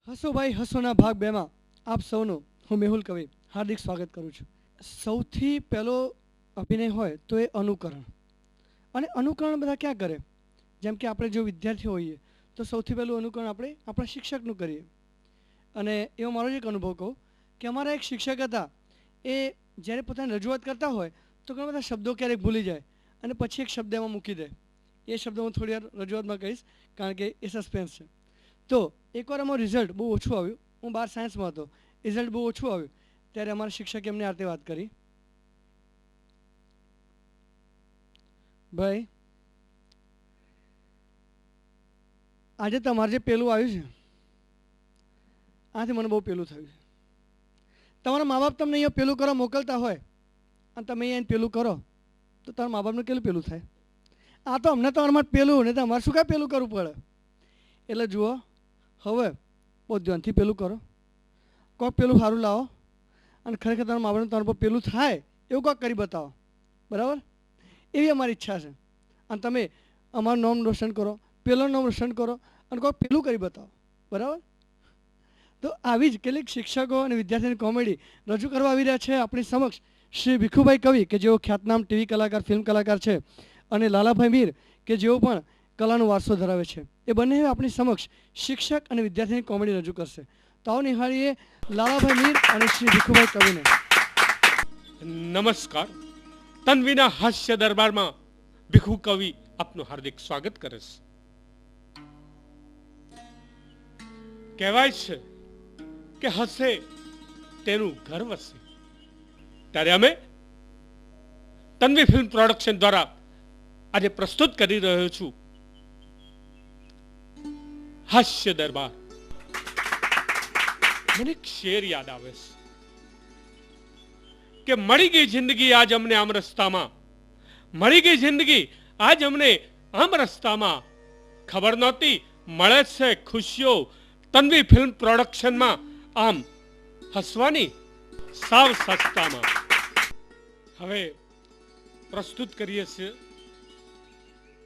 હસો ભાઈ હસોના ભાગ 2 માં આપ સૌનું હું મેહુલ કવિ હાર્દિક સ્વાગત કરું છું. સૌથી પહેલો અભિનય હોય તો એ અનુકરણ. અને અનુકરણ બધા ક્યાં કરે? જેમ કે આપણે જો વિદ્યાર્થીઓ હોઈએ તો સૌથી પહેલું અનુકરણ આપણે આપણા શિક્ષકનું કરીએ. અને એવો મારો જ એક અનુભવ કહું કે અમારા એક શિક્ષક હતા, એ જ્યારે પોતાની રજૂઆત કરતા હોય તો ઘણા બધા શબ્દો ક્યારેક ભૂલી જાય અને પછી એક શબ્દ એમાં મૂકી દે. એ શબ્દ હું થોડી વાર રજૂઆતમાં કહીશ કારણ કે એ સસ્પેન્સ છે. તો એકવાર અમારું રિઝલ્ટ બહુ ઓછું આવ્યું, હું 12 સાયન્સમાં હતો, રિઝલ્ટ બહુ ઓછું આવ્યું ત્યારે અમારા શિક્ષકે એમને આ રીતે વાત કરી, ભાઈ આજે તમારે જે પેલું આવ્યું છે આથી મને બહુ પેલું થયું છે. તમારા મા બાપ તમને અહીંયા પેલું કરવા મોકલતા હોય અને તમે અહીંયા પેલું કરો તો તમારા મા બાપને કેટલું પેલું થાય? આ તો અમને તમારા માટે પેલું ને તમારે શું કાંઈ પેલું કરવું પડે? એટલે જુઓ, હવે બહુ ધ્યાનથી પેલું કરો, કોઈક પેલું સારું લાવો અને ખરેખર તમારા મા બાપને તમારા પર પેલું થાય એવું કોઈક કરી બતાવો. બરાબર? એવી અમારી ઈચ્છા છે. અને તમે અમારું નામ રોશન કરો, પેલું નામ રોશન કરો અને કોઈક પેલું કરી બતાવો. બરાબર? તો આવી જ કેટલીક શિક્ષકો અને વિદ્યાર્થીઓની કોમેડી રજૂ કરવા આવી રહ્યા છે આપણી સમક્ષ શ્રી ભીખુભાઈ કવિ કે જેઓ ખ્યાતનામ ટીવી કલાકાર, ફિલ્મ કલાકાર છે, અને લાલાભાઈ મીર કે જેઓ પણ કલાનો વારસો ધરાવે છે. એ બંને આપણી સમક્ષ શિક્ષક અને વિદ્યાર્થીની કોમેડી રજૂ કરશે. તો આવો નિહાળીએ લાલાભાઈ મીર અને શ્રી ભીખુભાઈ કવિને. નમસ્કાર. તન્વીના હાસ્ય દરબારમાં ભીખુ કવિ આપનું હાર્દિક સ્વાગત કરે છે. કહેવાય છે કે હસે તેનું ઘર વસે. ત્યારે અમે તન્વી ફિલ્મ પ્રોડક્શન દ્વારા આજે પ્રસ્તુત કરી રહ્યો છું હાસ્ય દરબાર. મને એક શેર યાદ આવે છે કે મળી ગઈ જિંદગી આજ અમને આમ રસ્તામાં, મળી ગઈ જિંદગી આજ અમને આમ રસ્તામાં, ખબર નહોતી મળે છે ખુશીઓ તન્વી ફિલ્મ પ્રોડક્શનમાં, આમ હસવાની સાવ સસ્તામાં. હવે પ્રસ્તુત કરીએ છીએ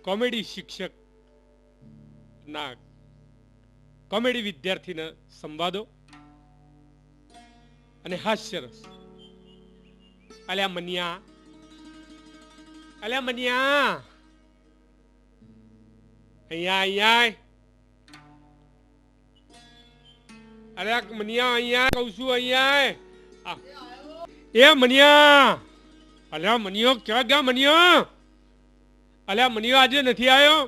કોમેડી શિક્ષક ના કોમેડી વિદ્યાર્થીના સંવાદો અને હાસ્યરસ. અલ્યા મનિયા, અલ્યા મનિયા, અહીંયા અહીંયા, અલ્યા મનિયા અહીંયા કહું છું, અહીંયા એ મનિયા, અલ્યા મનિયો ક્યાં ગયા મનિયો? અલ્યા મનિયો આજે નથી આવ્યો?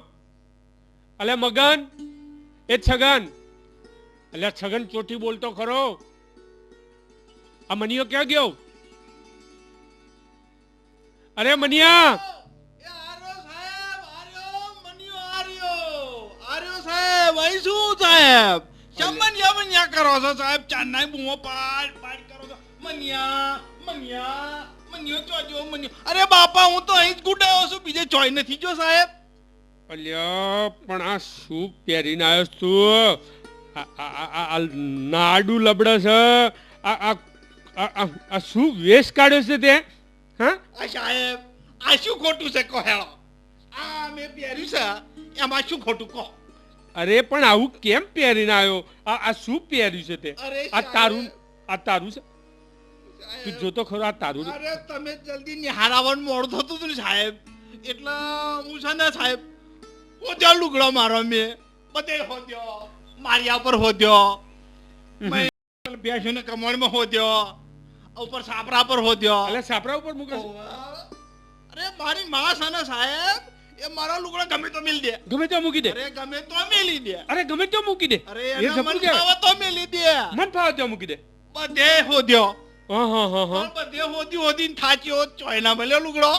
અલ્યા મગન, એ છગન, અલ્યા છગન ચોટી બોલતો ખરો. આ મનિયો ક્યાં ગયો? અરે મનિયા, અરે બાપા, હું તો અહીં જ ગુડાયો છું, બીજે ચોય નથી જો સાહેબ. અલ્યા પણ આ શું પહેરીને આવ્યો તું? આ નાડુ લબડે છે, આ શું વેશ કાઢ્યો છે તે? હા આ સાહેબ, આ શું ખોટું છે કહો હેળો? આ મેં પહેર્યું છે એમાં શું ખોટું કહો? અરે પણ આવું કેમ પહેરીને આવ્યો? આ શું પહેર્યું છે તે? આ તારું, આ તારું છે? તું જોતો ખરો આ તારું? અરે તમે જલ્દી નિહારાવન મોડું થતું હતું ને સાહેબ, એટલે હું છે ને સાહેબ હોદ્યો લુગડો મારો, મેં બધે હોદ્યો, મારિયા પર હોદ્યો, બેસીને કમળમાં હોદ્યો, ઉપર સાપરા પર હોદ્યો. એટલે સાપરા ઉપર મૂકે? અરે મારી માં છે ને સાહેબ, એ મારો લુગડો ગમે તો મેલી દે, ગમે ત્યાં મૂકી દે. અરે ગમે તો મેલી દે, અરે ગમે ત્યાં મૂકી દે. અરે એ એના મન ફાવે તો મેલી દે, મન ફાવે ત્યાં મૂકી દે. બધે હોદ્યો. હા હા હા હા. પણ બધે હોદી હોદીને થાચ્યો, ચોય ના મળ્યો લુગડો,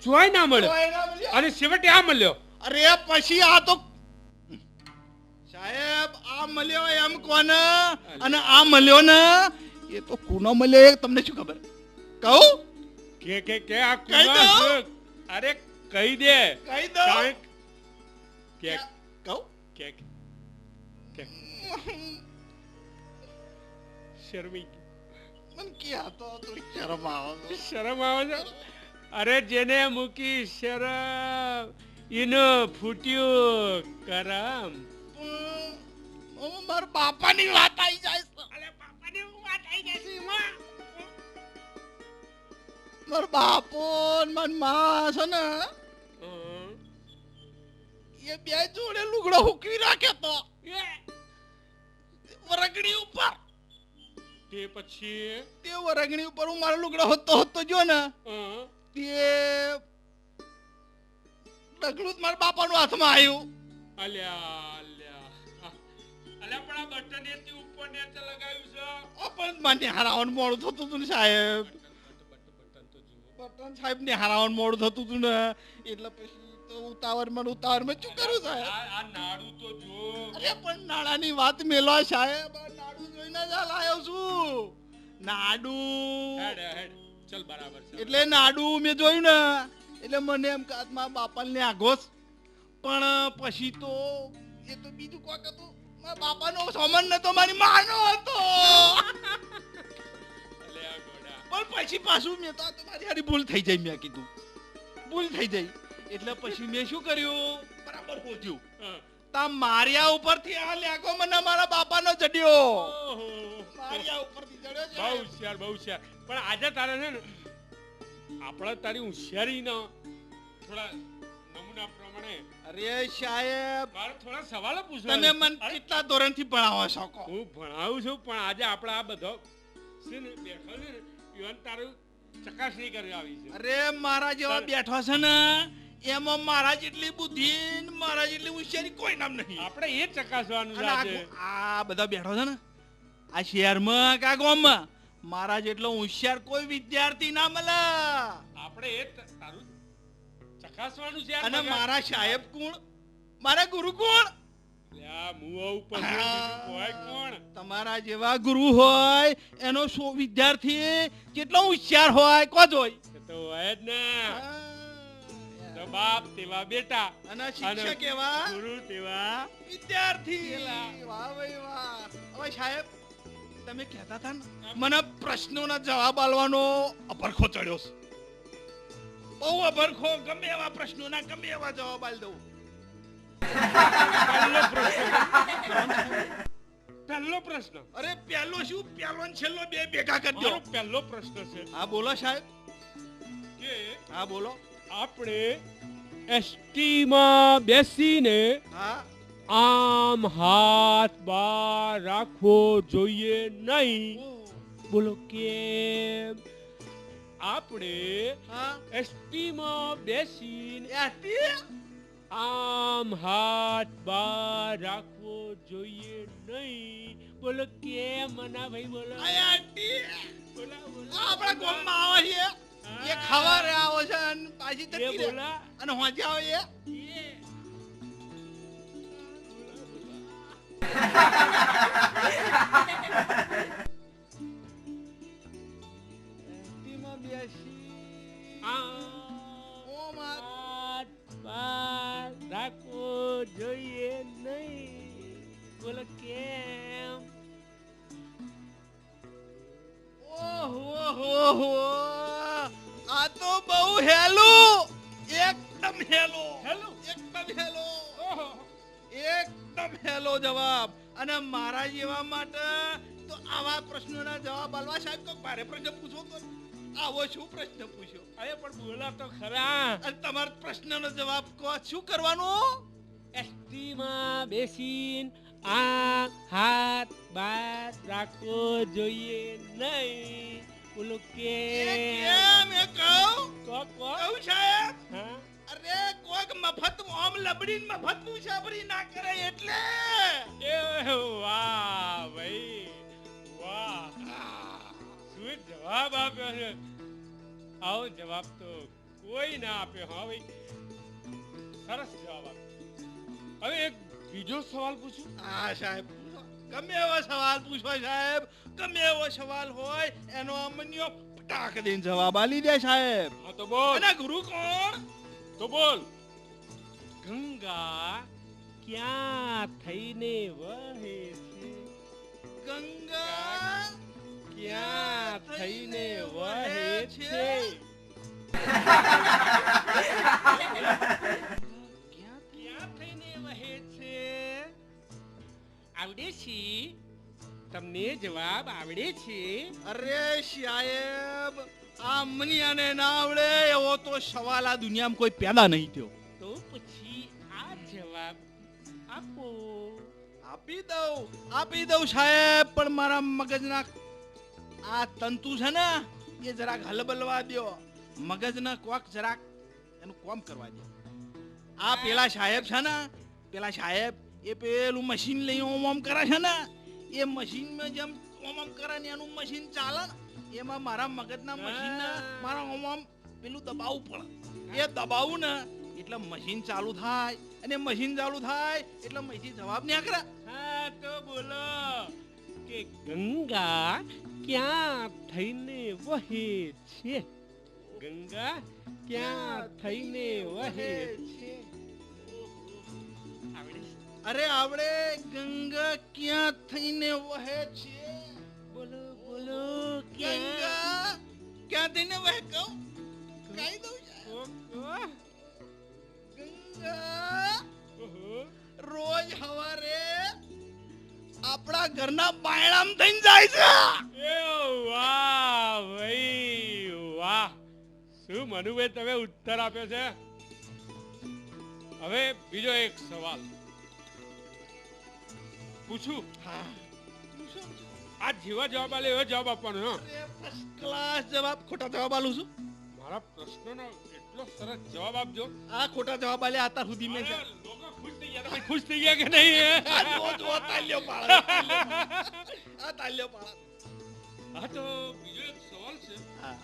ચોય ના મળે. ચોય ના મળ્યો. અને છેવટે આ મળ્યો. અરે પછી આ તો સાહેબ આ મળ્યો એમ કોને, અને આ મળ્યો ને એ તો કુનો મળ્યો એ તમને શું ખબર કહું? કે આ કહી કુવા દો. છે. અરે કહી દે. કહી દો. કાંઈક કે કહું? કે શરમી ગઈ. મને ક્યાં તો થોડી શરમ આવે. શરમ આવે છે? અરે જેને મૂકી શરમ ઈનો ફૂટ્યું કરમ. મારા બાપાની વાત મારો બાપો ને મારી માં છે ને હં. એ બે જોડે લુગડો હુકવી રાખે તો વરગણી ઉપર તે પછી તે વરગણી ઉપર હું મારો લુગડો હોતો જો ને હં. તે ડગલું જ મારા બાપાનું હાથમાં આવ્યું. અલ્યા અલ્યા અલ્યા પણ આ બટન એથી ઉપર નીચે લગાવ્યું છે. પણ મને હારાવાનું મોડું થતું હતું ને સાહેબ. બટન તો જુઓ. બટન સાહેબ ને હારાવાનું મોડું થતું હતું ને એટલે પછી તો ઉતાવળમાં શું કરું સાહેબ? આ નાડું તો જો. અરે પણ નાડાની વાત મેલો સાહેબ. આ નાડું જોઈને જ લાયો છું. નાડું હેડ હેડ ચલ બરાબર છે. એટલે નાડું મેં જોયું ને એટલે મને એમ કે મારા બાપાને આગોસ. પણ પછી તો એ તો બીજું કોક હતું. મારા બાપાનો સામાન નતો, મારી માનો હતો. અલ્યા ગોડા. પણ પછી પાછું મેં તો આ તો મારી હારી ભૂલ થઈ જાય. મેં કીધું ભૂલ થઈ જાય એટલે પછી મેં શું કર્યું, બરાબર પહોંચ્યું હં. તા મારિયા ઉપરથી આ લેગો મને મારા બાપાનો જડ્યો. ઓહો. મારિયા ઉપરથી જડ્યો છે. બહુ હોશિયાર બહુ હોશિયાર. પણ આજે તારે છે ને આપણે તારી હોશિયારીનો થોડા નમૂના પ્રમાણે અરે સાહેબ મારે થોડા સવાલો પૂછવા તમે છે. મને અરે, કેટલા ધોરણથી ભણાવો છો કહો? હું ભણાવું છું પણ આજે આપણે આ બધો છે ને બેઠો છે ને ઈવન તારું ચકાસણી કરી આવી છે. અરે મારા જેવા બેઠો છે ને એમાં મારા જેટલી બુદ્ધિ ને મારા જેટલી હોશિયારી કોઈ નામ નહીં. આપણે એ ચકાસવાનું છે અને આજે. આ બધા બેઠો છે ને આ શહેરમાં કા ગામમાં મારા જેટલો હોશિયાર કોઈ વિદ્યાર્થી ના મળે. આપણે એ તારું ચકાસવાનું છે. અને મારા સાહેબ કોણ, મારા ગુરુ કોણ? લ્યા મુવા ઉપર બીજું કોઈ કોણ? તમારા જેવા ગુરુ હોય એનો વિદ્યાર્થી કેટલો હોશિયાર હોય કોજ હોય. એ તો હોય જ ને. તો બાપ તેવા બેટા અને શિક્ષક એવા ગુરુ તેવા વિદ્યાર્થી. પેલા. વાહ ભાઈ વાહ. હવે સાહેબ તમે કહેતા હતા ને મને પ્રશ્નોના જવાબ આલવાનો અભરખો ચડ્યો છે. બહુ અભરખો. ગમે એવા પ્રશ્નોના ગમે એવા જવાબ આલ દઉં. પહેલો પ્રશ્ન. પહેલો પ્રશ્ન. અરે પહેલો શું, પહેલો ને છેલ્લો બે ભેગા કરી દો. મારો પહેલો પ્રશ્ન છે હા બોલો સાહેબ. કે હા બોલો. આપણે એસટી માં બેસીને હા આમ હાથ બહાર રાખવો જોઈએ નહીં. બોલો કેમ? આપણે હા એસટી માં બેસીને એસટી આમ હાથ બહાર રાખવો જોઈએ નહીં. બોલો કેમ મના ભાઈ? બોલો એસટી બોલો બોલો. આપણા ગામમાં આવે છે એ ખાવા રે આવો છે અને પાછી એ જતી રહે. બોલા અને હોજે આવે એ એ. એસટીમાં બેસી આમ ઓમ આ- હાથ બહાર રાખવો જોઈએ નહીં. બોલો કેમ? ઓહો આ તો બહુ હેલું. એકદમ હેલો. હેલું? એકદમ હેલો. ઓહો. એકદમ હેલો જવાબ. અને મારા જેવા માટે તો આવા પ્રશ્નોના જવાબ આલવા સાહેબ તો ભારે પ્રશ્ન પૂછો તો આવો શું પ્રશ્ન પૂછ્યો? અરે પણ બોલા તો ખરા. અને તમારા પ્રશ્નનો જવાબ કહો શું કરવાનું? એસટી માં બેસીને આમ હાથ બહાર રાખવો જોઈએ નહીં. બોલો કેમ? એ કહું કોક કોક. કહું સાહેબ. હા? અરે કોક મફત ઓમ લબડીને મફત મુસાફરી ના કરે એટલે. એ વાહ ભાઈ વાહ. શું જવાબ આપ્યો છે. આવો જવાબ તો કોઈ ના આપ્યો. હા ભાઈ સરસ જવાબ આપ્યો. હવે એક બીજો સવાલ પૂછું. હા સાહેબ પૂછો. ગમે એવો સવાલ પૂછો સાહેબ. ગમે એવો સવાલ હોય એનો અમન્યો પટાક દઈને જવાબ આલી દે સાહેબ. હા તો બોલ. અને ગુરુ કોણ? તો બોલ. ગંગા ક્યાં થઈને વહે છે? ગંગા ક્યાં થઈને વહે છે? ક્યાં થઈને વહે છે? આવડે છે? તમને જવાબ આવડે છે? અરે સાહેબ, આ મનિયાને ના આવડે એવો તો સવાલ આ દુનિયામાં કોઈ પેદા નહીં થયો. તો પછી આ જવાબ આપો. આપી દઉં સાહેબ, પણ મારા મગજના આ તંતુ છે ને એ જરાક હલબલવા દ્યો. મગજના કોક જરાક એનું કોમ કરવા દો. આ પેલા સાહેબ છે ને, પેલા સાહેબ એ પેલું મશીન લઈ ઓમ કરે છે ને, એ મશીનમાં જેમ ઓમ કરે ને એનું મશીન ચાલે ને, એમાં મારા મગજના મશીનને મારા ઓમ પેલું દબાવવું પડે. એ દબાવું ને એટલે મશીન ચાલુ થાય, અને મશીન ચાલુ થાય એટલે મશીન જવાબ નીકળે. હા તો બોલો કે ગંગા ક્યાં થઈને વહે છે? ગંગા ક્યાં થઈને વહે છે? આવડે? અરે આવડે. ગંગા ક્યાં થઈને વહે છે? બોલો બોલો. ગંગા ક્યાં થઈને વહે? કહું કહી દઉં. ગંગા રોજ સવારે આપણા ઘરના બાયણામાં થઈને જાય છે. એ વાહ ભાઈ વાહ! શું મનુભાઈ તમે ઉત્તર આપ્યો છે. હવે બીજો એક સવાલ પૂછું. આ જેવા જવાબ આલે એવો જવાબ આપવાનો. ફર્સ્ટ ક્લાસ જવાબ. ખોટા જવાબ આલું છું. મારા પ્રશ્નનો એટલો સરસ જવાબ આપજો. આ ખોટા જવાબ આલે આતા સુધી મેં છે. લોકો ખુશ થઈ ગયા. તમે ખુશ થઈ ગયા કે નહીં? જો તાલ્યો પાડે. આ તાલ્યો પાડે. હા તો બીજો એક સવાલ છે. હા.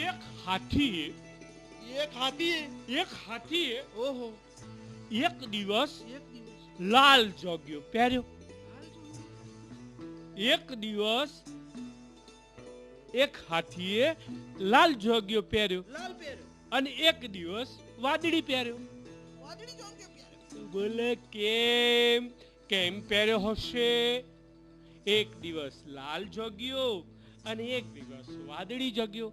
એક હાથીએ એક હાથીએ ઓહો એક દિવસ લાલ જોગ્યો પહેર્યો. એક દિવસ એક હાથીએ લાલ જોગ્યો પહેર્યો લાલ પહેર્યો અને એક દિવસ વાદળી પહેર્યો. વાદળી જોગ્યો પહેર્યો. બોલે કેમ પહેર્યો હશે? એક દિવસ લાલ જોગ્યો અને એક દિવસ વાદળી જોગ્યો.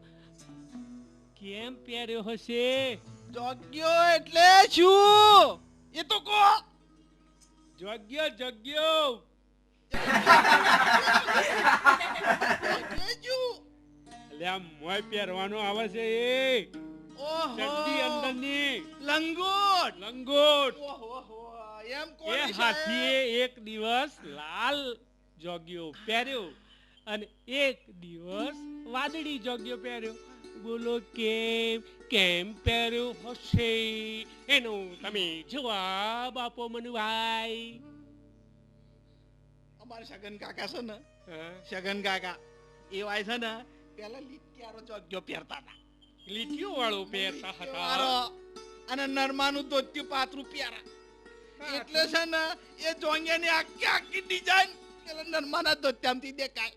કેમ પહેર્યો હશે? જોગ્યો એટલે શું? એ તો કો. જોગ્યો અલ્યા મોય પહેરવાનો આવે છે એ ચડ્ડી અંદરની લંગોટ. એમ એ હાથીએ એક દિવસ લાલ જોગ્યો પહેર્યો અને એક દિવસ વાદળી જોગ્યો પહેર્યો. બોલો કેમ પહેર્યો હશે? એનો તમે જવાબ આપો મનુભાઈ. અમારા સગન કાકા છે ને, હા? સગન કાકા એ વાય છે ને પેલા લીટિયારો જોગ્યો પહેરતા હતા. લીટીઓ વાળો પહેરતા હતા. મારો અને નરમાનું ધોતિયું પાતળું પહેરા. એટલે છે ને એ જોંગિયાની આખી ડિઝાઇન પેલા નરમાના ધોતિયામાંથી દેખાય.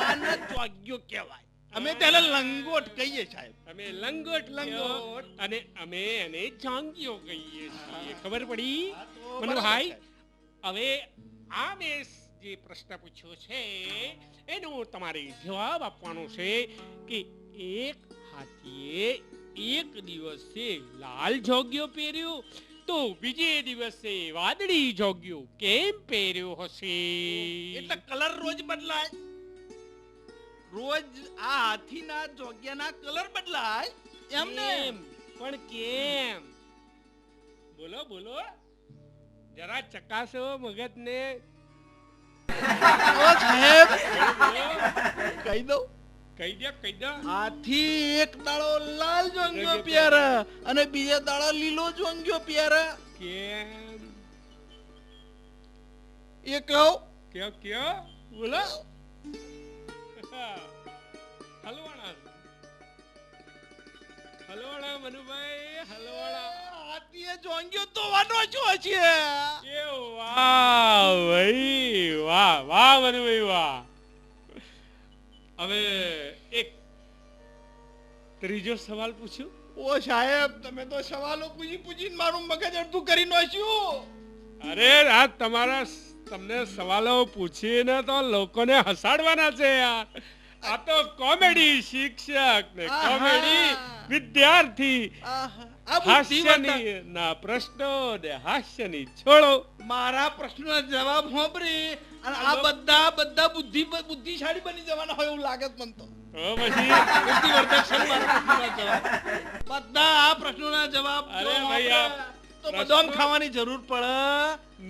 આને જોગ્યો કહેવાય. અમે તેને લંગોટ કહીએ સાહેબ. અમે લંગોટ અને અમે એને જોંગિયો કહીએ છીએ. ખબર પડી મનુભાઈ? હવે આ મેં જે પ્રશ્ન પૂછ્યો છે એનો તમારે જવાબ આપવાનો છે કે એક હાથીએ એક દિવસે લાલ જોગ્યો પહેર્યો તો બીજે દિવસે વાદળી જોગ્યો કેમ પહેર્યો હશે? એટલે કલર રોજ બદલાય. રોજ આ હાથીના જોગ્યાના કલર બદલાય એમને. પણ કેમ? બોલો જરા ચકાસો મગજને. ઓ સાહેબ કહી દો. હાથી એક દાડો લાલ જોંગ્યો પહેરે અને બીજે દાડો લીલો જોંગ્યો પહેરે. કેમ? એ કહો. કયો બોલો. હલવાણા મનુભાઈ હલવાણા. હાથીએ જોંગ્યો તો વાનો છો છે. એ વાહ ભાઈ વાહ મનુભાઈ વાહ. હવે એક ત્રીજો સવાલ પૂછ્યું. ઓ સાહેબ તમે તો સવાલો પૂછીને મારું મગજ અડધું કરી નાખ્યું. અરે આ તમને સવાલો પૂછીને તો લોકોને હસાડવાના છે યાર. આ તો કોમેડી શિક્ષક ને કોમેડી વિદ્યાર્થી આ બુદ્ધિમત્તા હાસ્યની પ્રશ્નો ને હાસ્યની છોડો. મારા પ્રશ્નનો જવાબ સાંભળી અને આ બધા બુદ્ધિશાળી બની જવાના હોય એવું લાગે છે મને તો. પછી બુદ્ધિવર્ધક છે મારા પ્રશ્નોના જવાબ. બધા આ પ્રશ્નોના જવાબ અરે જો ભાઈ, આપણે તો પ્રશ્નો- બદામ ખાવાની જરૂર પડે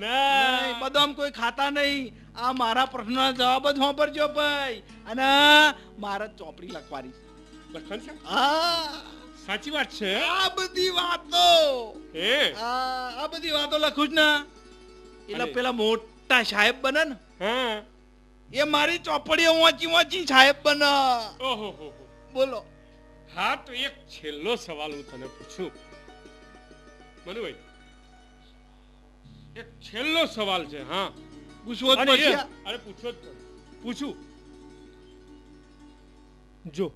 ના નહીં, બદામ કોઈ ખાતા નહીં. આ મારા પ્રશ્નોના જવાબ જ સાંભળજો ભાઈ. અને મારે ચોપડી લખવાની છે. લખન છે? હા, સાચી વાત છે. આ બધી વાતો હે આ બધી વાતો લખું જ ને એટલે અને- પેલા મોટા સાહેબ બને ને હા એ મારી ચોપડીઓ વાંચી સાહેબ બને. ઓહો હો હો. બોલો. હા તો એક છેલ્લો સવાલ હું તને પૂછું મનુભાઈ, એક છેલ્લો સવાલ છે. હા પૂછવો જ અને પડશે. અરે પૂછો જ પડે. પૂછું જો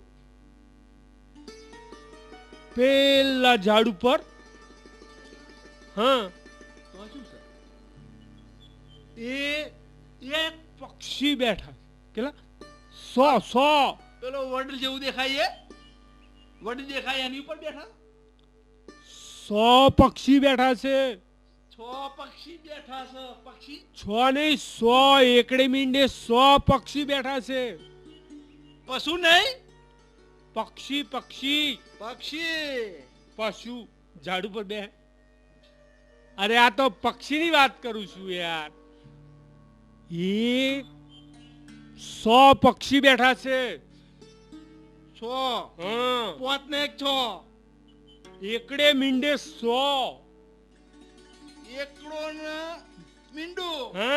પેલા ઝાડ ઉપર હા તો શું છે? એક પક્ષી બેઠા કેટલા 100 પેલો વડ જેવું દેખાય એ વડ દેખાય એની ઉપર બેઠા 100 પક્ષી બેઠા છે. 6 પક્ષી બેઠા છે. પક્ષી 6 નહીં 100 એકડે મીંડે 100 પક્ષી બેઠા છે. પશુ નહીં પક્ષી પક્ષી પક્ષી પશુ ઝાડ ઉપર બે. અરે આ તો પક્ષીની વાત કરું છું યાર. એ 100 પક્ષી બેઠા છે. 6 હા 5 ને 1 6 એકડે મીંડે 100. એકડો ને મીંડું હા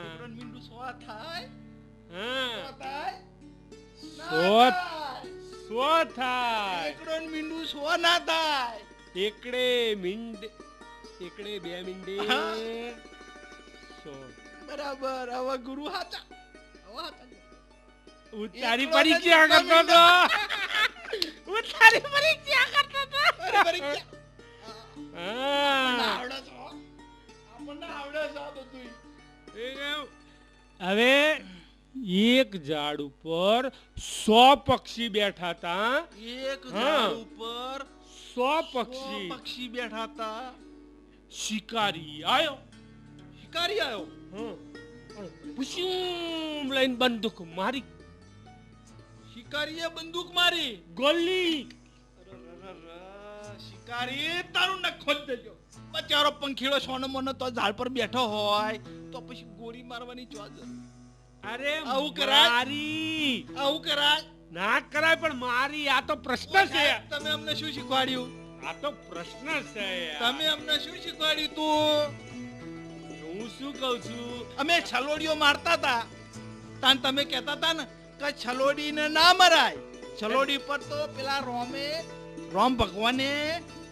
એકડો ને મીંડું 100 થાય હા 100 થાય ના 100 થાય. 100 થાય. એકડો ને મીંડું 100 ના થાય. એકડે મીંડે એકડે બે મીંડે હા. 100. બરાબર. હવે ગુરુ હાચા. હવે હાચા. હું તારી એકડો ને પરીક્ષા કરતો મીંડા. હતો. હું તારી પરીક્ષા કરતો હતો. બરાબર છે. હા. આવડે છે હો. આપણને આવડે છે આ બધું. એ કેવું? હવે એક ઝાડ ઉપર 100 પક્ષી બેઠા હતા. એક હા. ઝાડ ઉપર 100 પક્ષી પક્ષી બેઠા હતા. શિકારી આયો. શિકારી આવ્યો. પુશુમ લઈને બંદૂક મારી શિકારીએ બંદૂક મારી. ગોલી. શિકારી તારું નખો જ દેજો. બચારો પંખીડો સોનો મોનો તો ઝાડ પર બેઠો હોય તો પછી ગોળી મારવાની જો જરૂર. અરે આવું કરાય? મારી આવું કરાય? ના કરાય પણ મારી આ તો પ્રશ્ન છે. તમે અમને શું શીખવાડ્યું? આ તો પ્રશ્ન છે યાર. તમે અમને શું શીખવાડ્યું તું? હું શું કહું છું અમે છલોડીઓ મારતા હતા તાન તમે કહેતા હતા ને કે છલોડીને ના મરાય. છલોડી પર તો પેલા રોમ ભગવાને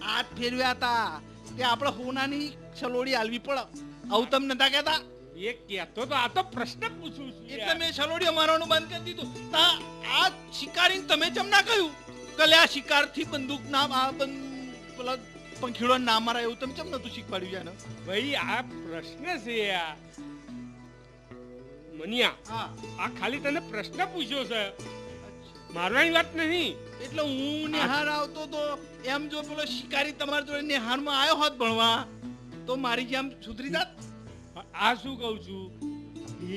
હાથ ફેરવ્યા હતા કે આપણે હોનાની છલોડી આલવી પડે. આવું તમે નતા કહેતા? એ કહેતો તો આ તો પ્રશ્ન પૂછું છું એટલે યાર. મેં છલોડીઓ મારવાનું બંધ કરી દીધું. તા આ શિકારીને તમે કેમ ના કહ્યું કે લે આ શિકારથી બંદૂક ના પેલા પંખીડો ના મારાય એવું તમે કેમ નતું શીખવાડ્યું એને? ભાઈ આ પ્રશ્ન છે યાર મનિયા. હા. આ ખાલી તને પ્રશ્ન પૂછ્યો છે, મારવાની વાત નહીં. એટલે હું નિહાર આવતો તો એમ જો પેલો શિકારી તમારા જોડે નિહારમાં આવ્યો હોત ભણવા તો મારી જેમ સુધરી જાત. આ શું કહું છું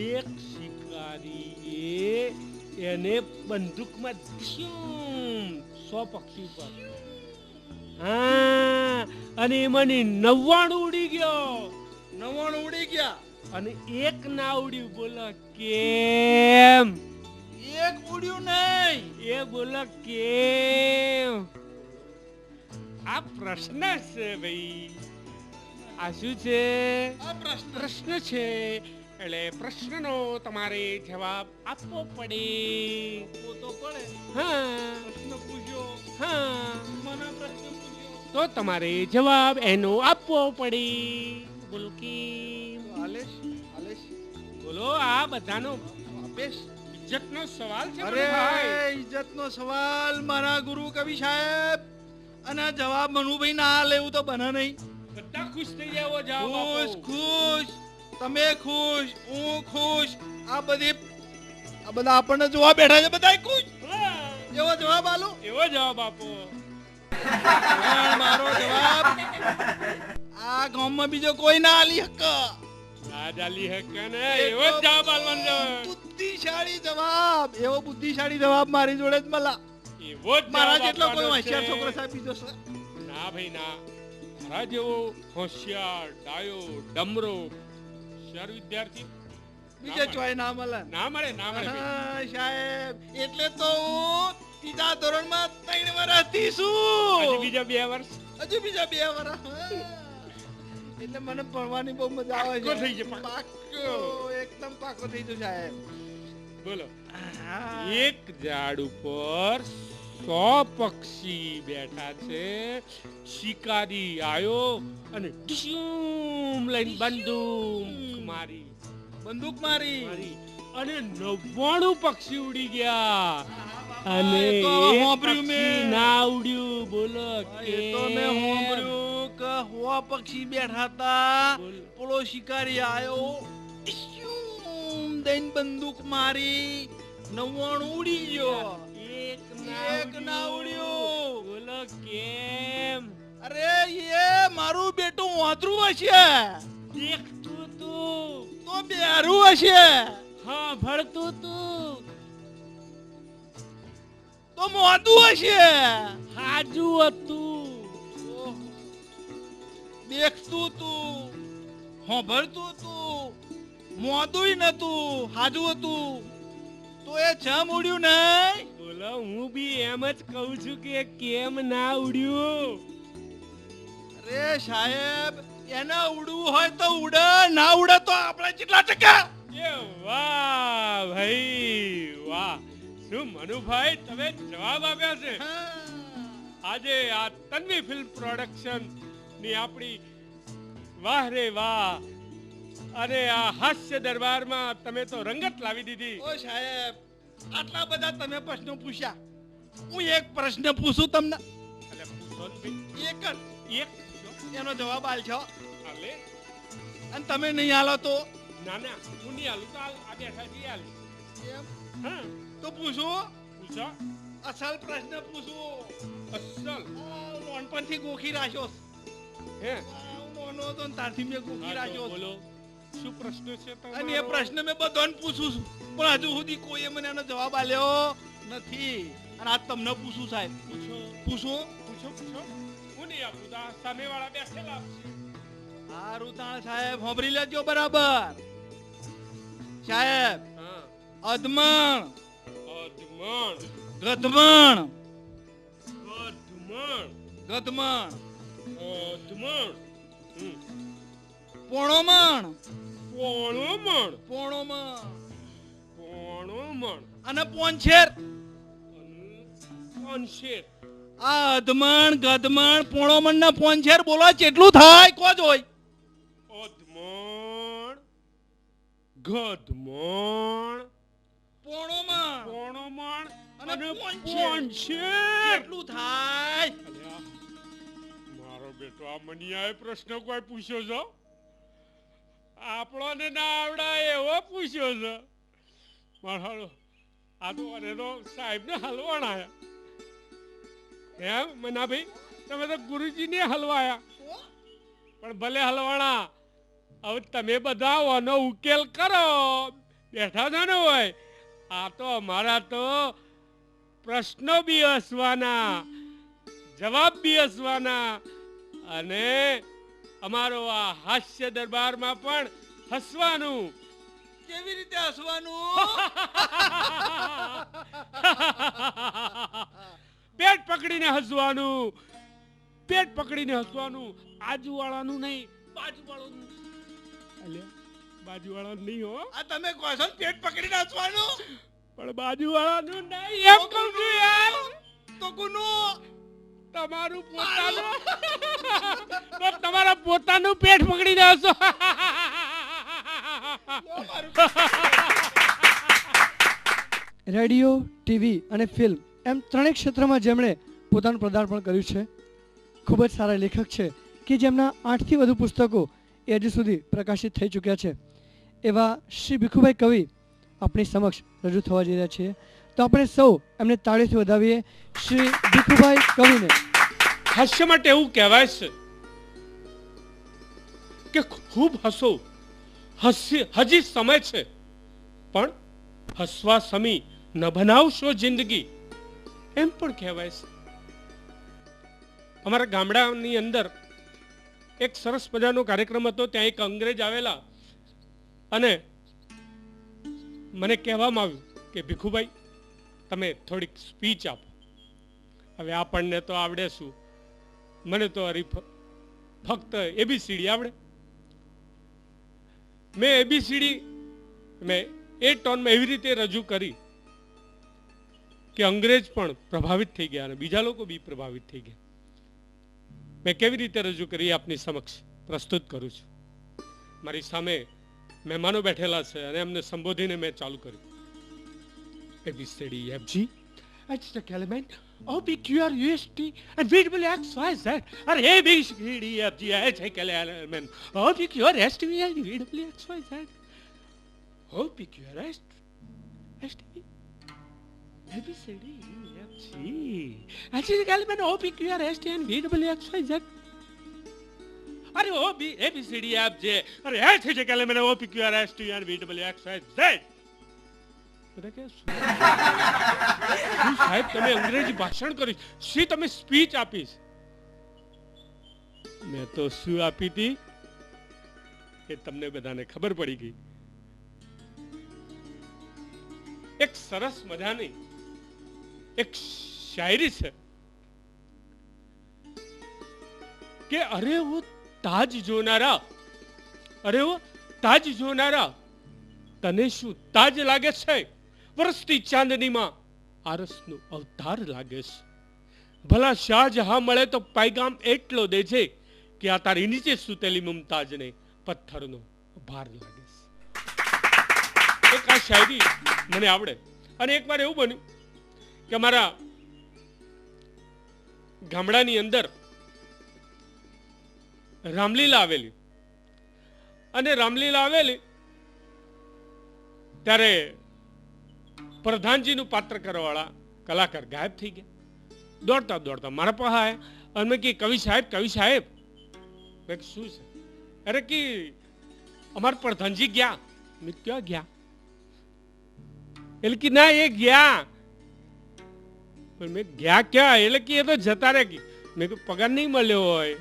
એક શિકારીએ એને બંદૂકમાં 100 પક્ષી પર હા અને એમાંની 99 ઉડી ગયો 99 ઉડી ગયા. અને એક ના ઉડ્યું. બોલો કેમ? એક ઉડ્યું નહીં. એ બોલો કેમ? આ પ્રશ્ન છે ભાઈ. આ શું છે? આ પ્રશ્ન પ્રશ્ન છે એટલે પ્રશ્નનો તમારે જવાબ આપવો પડે. તો પડે. હા પ્રશ્ન પૂછ્યો. હા મને પ્રશ્ન પૂછ્યો. તો તમારે જવાબ એનો આપવો પડે. બોલો કે હાલેશ હાલેશ બોલો. આ બધાનો આપેશ. ઇજ્જતનો સવાલ છે અરે ભાઈ. ઇજ્જતનો સવાલ મારા ગુરુ કવિ સાહેબ અને જવાબ મનુભાઈ ના લેવું તો બને નહીં. બધા ખુશ થઈ જાય એવો જવાબ ખુશ આપો. ખુશ તમે ખુશ હું ખુશ આ બધા આપણને જોવા બેઠા છે બધા ખુશ. હા, એવો જવાબ આલો. એવો જવાબ આપો. પણ મારો જવાબ આ ગામમાં બીજો કોઈ ના આલી હક. ના ચાલી હે કે ને એવો જ જવાબ આલવાનો છે. બુદ્ધિશાળી જવાબ, એવો બુદ્ધિશાળી જવાબ મારી જોડે જ મળા. એવો જ મારા જવાબ જેટલો કોઈ આપવાનો હોશિયાર છે. છોકરો સાહેબ બીજો છે? ના ભાઈ ના, મારા જેવો હોશિયાર ડાયો ડમરો હોશિયાર વિદ્યાર્થી બીજે ચોય ના મળે. ના મળે ભાઈ. હા, સાહેબ એટલે તો હું ત્રીજા ધોરણમાં 3 વર્ષથી છું. હજી બીજા 2 વર્ષ હજુ બીજા 2 વર્ષ. હા. એટલે મને ભણવાની બહુ મજા આવે છે. પાક્કો થઈ ગયો, પાક્કો. પાક્કો, એકદમ પાક્કો થઈ ગયો સાહેબ. બોલો. હા. એક ઝાડ ઉપર 100 પક્ષી બેઠા છે. શિકારી આયો અને ઢીશૂમ લઈને બંદૂક મારી બંદૂક મારી. અને 99 પક્ષી ઉડી ગયા અને એ તો એક સાંભળ્યું મેં. પક્ષી ના ઉડ્યું. બોલો એ તો મેં કેમ? સાંભળ્યું કે 100 પક્ષી બેઠા હતા. બોલો. પેલો શિકારી આયો, ઈશ્યુમ દઈને બંદૂક મારી, 99 ઉડી ગયો. એક ના ઉડ્યું. બોલો કેમ? અરે એ મારું બેટું વાંદરું હશે, દેખતું તું, તો બેરું હશે, હા ભળતું તું, તો મોદું હશે, હાજુ હતું, દેખતું તું, હોભળતું તું, મોદુંય નતું, હાજુ હતું, તો એ જમ ઉડ્યું નહીં. બોલો હું બી એમ જ કહું છું કે કેમ ના ઉડ્યું. અરે સાહેબ, એને ઉડવું હોય તો ઉડે, ના ઉડે તો આપણે કેટલા ટકા? એ વાહ ભાઈ વાહ, શું મનુભાઈ તમે જવાબ આપ્યા છે. આજે આ તન્વી ફિલ્મ પ્રોડક્શન ની આપણી વાહ રે વાહ, અરે આ હાસ્ય દરબારમાં તમે તો રંગત લાવી દીધી. ઓ સાહેબ, આટલા બધા તમે પ્રશ્નો પૂછ્યા, હું એક પ્રશ્ન પૂછું તમને, અલે પૂછો ને ભાઈ. એક જ, એક પૂછો. એનો જવાબ આલજો. હાલે. અને તમે નહીં આલો તો ના ના હું નહીં હાલું તો હાલ, આ બેઠા છીએ હાલ. એમ? હા તો પૂછું, પૂછો. અસલ પ્રશ્ન પૂછું. અસલ નાનપણથી ગોખી રાખ્યો. હે હું નાનો હતો ને ત્યારથી મેં ગોખી હા, તો રાખ્યો. બોલો શું પ્રશ્ન છે તમારો? અને એ પ્રશ્ન મેં બધાને પૂછું છું, પણ હજુ સુધી કોઈએ મને એનો જવાબ આલ્યો નથી. અને આજ તમને પૂછું સાહેબ. પૂછો પૂછું? પૂછો પૂછો. હું નહીં આપું તો આ સામેવાળા બેઠેલા આપશે. હારું તાણ સાહેબ, સાંભળી લેજો બરાબર. સાહેબ, હા અધમણ, અધમણ ગધમણ, અધમણ ગધમણ, અધમણ પોણોમણ, પોણોમણ પોણોમણ પોણોમણ અને પોંછેર. પંશેર. આ અધમણ, ગધમણ, પોણોમણ ને પોંછેર બોલો કેટલું થાય? કોજ હોય? અધમણ ગધમણ પોણોમણ પોણોમણ અને અને પોંછેર. પંશેર. કેટલું થાય? અલ્યા, મારો બેટો આ મનિયાએ પ્રશ્ન કોઈ પૂછ્યો છે? આપણોને ના આવડાય એવો પૂછ્યો છે. મારો આ તો અને તો સાહેબને હલવાણા એમ મનાભાઈ, તમે તો ગુરુજીને હલવાયા. પણ ભલે હલવાણા, હવે તમે બધા આનો ઉકેલ કરો. બેઠા છો ને હોય, આ તો અમારા તો પ્રશ્નો બી હસવાના, જવાબ બી હસવાના, અને અમારો આ હાસ્ય દરબારમાં પણ હસવાનું. કેવી રીતે હસવાનું? પેટ પકડીને હસવાનું, પેટ પકડીને હસવાનું. આજુવાળાનું નહીં, બાજુવાળાનું. અલ્યા, બાજુવાળાનું નહીં હો. આ તમે કહો છો ને પેટ પકડીને હસવાનું? પણ બાજુવાળાનું નહીં એમ કહું છું યાર. તો કોનું? તમારું પોતાનું. તો તમારા પોતાનું પેટ પકડીને હસો. રેડિયો, ટીવી અને ફિલ્મ એમ ત્રણેય ક્ષેત્રમાં જેમણે પોતાનું પદાર્પણ કર્યું છે. ખૂબ જ સારા લેખક છે કે જેમના 8થી વધુ પુસ્તકો એ હજુ સુધી પ્રકાશિત થઈ ચૂક્યા છે. એવા શ્રી ભીખુભાઈ કવિ આપણી સમક્ષ રજૂ થવા જઈ રહ્યા છીએ. તો આપણે સૌ એમને તાળીથી વધાવીએ શ્રી ભીખુભાઈ કવિને. હાસ્ય માટે એવું કહેવાય છે કે ખૂબ હસો, હજી સમય છે, પણ હસવા સમી ન બનાવશો જિંદગી, એમ પણ કહેવાય છે. અમારા ગામડાની અંદર એક સરસ મજાનો કાર્યક્રમ હતો. ત્યાં એક અંગ્રેજ આવેલા અને મને કહેવામાં આવ્યું કે ભીખુભાઈ, તમે થોડીક સ્પીચ આપો. હવે આપણને તો આવડે શું, મને તો ફક્ત એબીસીડી આવડે. મેં એબીસીડી એ ટોનમાં એવી રીતે રજૂ કરી કે અંગ્રેજ પણ પ્રભાવિત થઈ ગયા અને બીજા લોકો બી પ્રભાવિત થઈ ગયા. મેં કેવી રીતે રજૂ કરી આપની સમક્ષ પ્રસ્તુત કરું છું. મારી સામે મહેમાનો બેઠેલા છે અને એમને સંબોધીને મેં ચાલુ કર્યું. A B C D F G H the element O P Q R U S T and V W X Y Z or A B C D E F G H I K L element O P Q R S T V and V W X Y Z O P Q R S T V A B C D E F G H I K L element O P Q R S T and V W X Y Z अरे O B A B C D E F G अरे H I K L element O P Q R S T and V W X Y Z સાહેબ તમે અંગ્રેજી ભાષણ કરી, શી તમે speech આપીશ? મેં તો શું આપી હતી એ તમને બધાને ખબર પડી ગઈ. એક સરસ મજાની એક શાયરી છે કે અરે વો તાજ જોનારા, અરે વો તાજ જોનારા, તને શું તાજ લાગે છે? વરસતી ચાંદનીમાં આરસનો અવતાર લાગે છે. ભલા શાહજહાં મળે તો પૈગામ એટલો દે છે કે આ તારી નીચે સૂતેલી મુમતાજને પથ્થરનો ભાર લાગે છે. એક આ શાયરી મને આવડે. અને એકવાર એવું બન્યું કે મારા ગામડાની અંદર રામલીલા આવેલી અને રામલીલા આવેલી ત્યારે પ્રધાનજીનું પાત્ર કરવાવાળા કલાકાર ગાયબ થઈ ગયા. દોડતા દોડતા મારા પાસે આવ્યા અને મેં કીધું કવિ સાહેબ, કવિ સાહેબ. મેં શું છે? અરે કે અમારા પ્રધાનજી ગયા. મેં ક્યાં ગયા? એટલે કે ના એ ગયા. પણ મેં ગયા ક્યાં? એટલે કે એ તો જતા રહે. મેં કીધું પગાર નહીં મળ્યો હોય.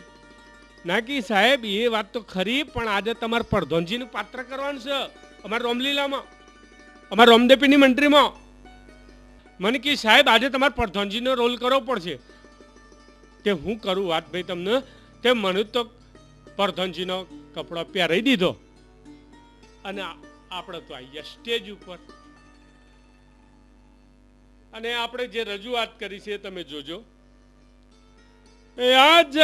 ના કે સાહેબ એ વાત તો ખરી, પણ આજે તમારે પ્રધાનજીનું પાત્ર કરવાનું છે અમારા રામલીલામાં, અમારા રોમદેપીની મંત્રીમાં. મને કે સાહેબ આજે તમારે પ્રધાનજીનો રોલ કરવો પડશે. કે હું કરું વાત ભાઈ તમને? તે મને તો પ્રધાનજીનો કપડો પહેરાવી દીધો અને આપણે તો આવી ગયા સ્ટેજ ઉપર અને આપણે જે રજૂઆત કરી છે તમે જોજો. આજ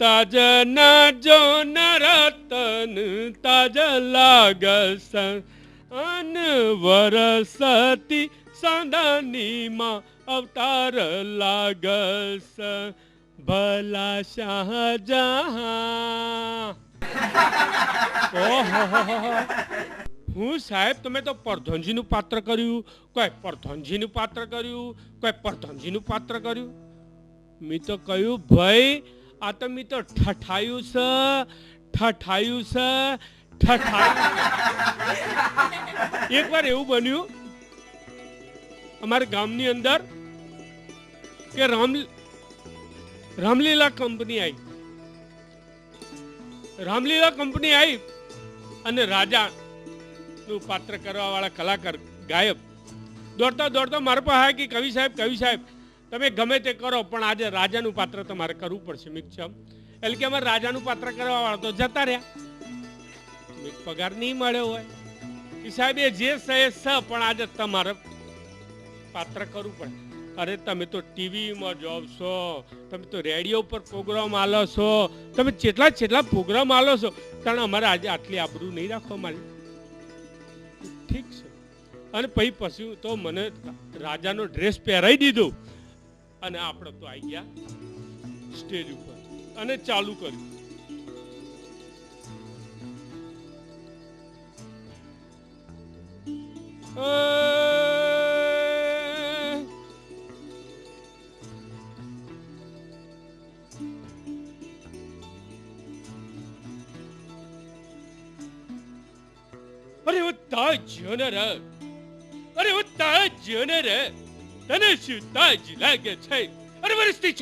તાજ ના જો નરતન તાજ લાગસ અન વરસતી સાંદનીમાં અવતાર લાગસ ભલા શાહજહાં. ઓહો હું સાહેબ તમે તો પ્રધાનજીનું પાત્ર કર્યું, કોઈ પ્રધાનજીનું પાત્ર કર્યું, કોઈ પ્રધાનજીનું પાત્ર કર્યું. મેં તો કહ્યું ભાઈ આ તો મેં તો ઠઠાયું છે, ઠઠાયું છે, ઠઠાયું. એક વાર એવું બન્યું અમારા ગામની અંદર કે રામલીલા કંપની આવી. રામલીલા કંપની આવી અને રાજા નું પાત્ર કરવા વાળા કલાકાર ગાયબ. દોડતા દોડતા મારા પાસે આવ્યા કે કવિ સાહેબ, કવિ સાહેબ તમે ગમે તે કરો પણ આજે રાજાનું પાત્ર તમારે કરવું પડશે. મિક્ષમ એટલે કે અમારે રાજાનું પાત્ર કરવા વાળા તો જતા રહ્યા. પગાર નહીં મળ્યો હોય એ સાહેબ એ જે છે પણ આજે તમારે પાત્ર કરવું પડે. અરે તમે તો ટીવીમાં જાઓ છો, તમે તો રેડિયો પર પ્રોગ્રામ આલો છો, તમે જેટલા પ્રોગ્રામ આલો છો કારણ અમારે આજે આટલી આબરૂ નહીં રાખવા મારી. ઠીક છે. અને પછી તો મને રાજાનો ડ્રેસ પહેરાવી દીધો અને આપણે તો આવી ગયા સ્ટેજ ઉપર અને ચાલુ કર્યું. અરે હું તાજ્યો ને રે, અરે હું તાજ્યો ને રે, તને શું તાજ લાગે છે? અરે વરસતી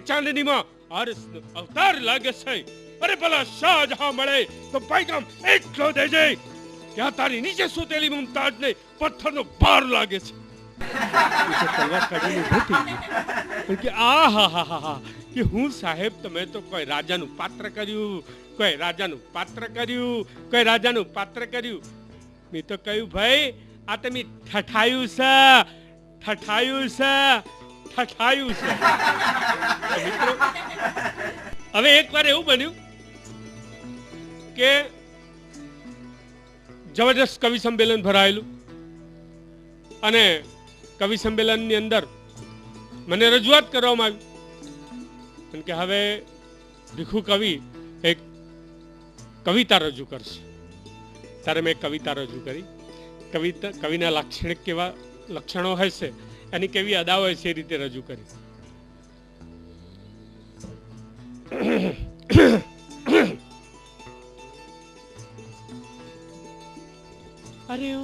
ચાંદનીમાં આરસનો અવતાર લાગે છે. અરે ભલા શાહજહાં મળે તો પૈગામ એટલો દેજે કે આ તારી નીચે સૂતેલી મુમતાજને પથ્થરનો ભાર લાગે છે. તલવાર કાઢીને ઊભો થઈ ગયો. કે આ હા હા હા હા કે હું સાહેબ, તમે તો કોઈ રાજાનું પાત્ર કર્યું, કોઈ રાજાનું પાત્ર કર્યું, કોઈ રાજાનું પાત્ર કર્યું. મેં તો કહ્યું ભાઈ આ તમે ઠઠાયું છે, ઠઠાયું છે, ઠઠાયું છે. મિત્રો હવે એકવાર એવું બન્યું કે જબરજસ્ત કવિ સંમેલન ભરાયેલું અને કવિ સંમેલનની અંદર મને રજૂઆત કરવામાં આવી કે હવે ભીખુ કવિ એક કવિતા રજૂ કરશે. ત્યારે મેં કવિતા રજૂ કરી. કવિના લાક્ષણિક કેવા લક્ષણો હશે, એની કેવી અદાઓ હશે, એ રીતે રજૂ કરી. અરે ઓ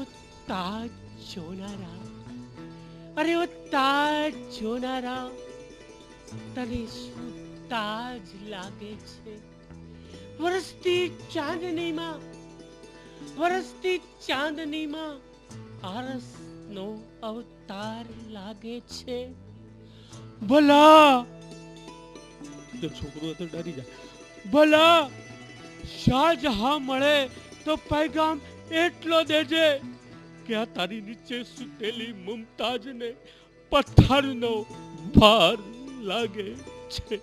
તાજ જોનારા, અરે ઓ તાજ જોનારા, તને શું તાજ લાગે છે? વરસતી ચાંદનીમાં આરસનો અવતાર લાગે છે. ભલા તો છોકરો તો ડરી જાય. ભલા શાહજહાં મળે તો પૈગામ એટલો દેજે કે આ તારી નીચે સૂતેલી મુમતાજને પથ્થરનો ભાર લાગે છે.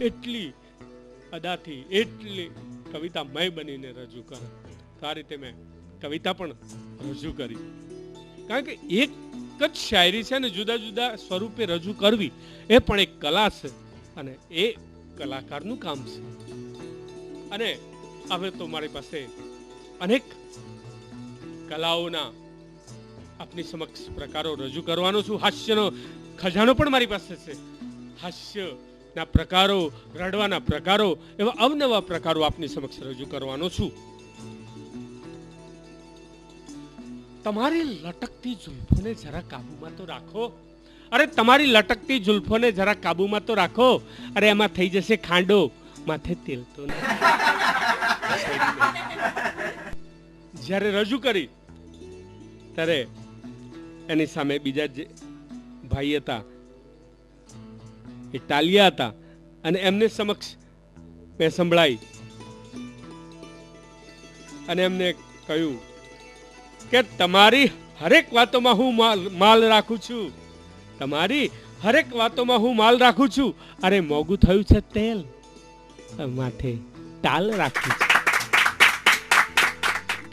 એટલી અદાથી એટલી કવિતા મય બનીને રજૂ કરે. તો આ રીતે મેં કવિતા પણ રજૂ કરી. કારણ કે એક જ શાયરી છે ને જુદા જુદા સ્વરૂપે રજૂ કરવી એ પણ એક કલા છે અને એ કલાકારનું કામ છે. અને હવે તો મારી પાસે અનેક કલાઓના આપની સમક્ષ પ્રકારો રજૂ કરવાનો છું. હાસ્યનો ખજાનો પણ મારી પાસે છે. હાસ્યના પ્રકારો, રડવાના પ્રકારો, એવા અવનવા પ્રકારો આપની સમક્ષ રજૂ કરવાનો છું. તમારી લટકતી ઝુલ્ફોને જરા કાબુમાં તો રાખો. અરે તમારી લટકતી ઝુલ્ફોને જરા કાબુમાં તો રાખો. અરે એમાં થઈ જશે ખાંડો, માથે તેલ તો નહીં. જ્યારે રજૂ કરી ત્યારે એની સામે બીજા જે ભાઈ હતા એ તાલિયા હતા અને એમને સમક્ષ મેં સંભળાઈ અને એમને કહ્યું કે તમારી હરેક વાતોમાં હું માલ રાખું છું. તમારી હરેક વાતોમાં હું માલ રાખું છું. અરે મોંઘું થયું છે તેલ, માથે તાલ રાખું છું.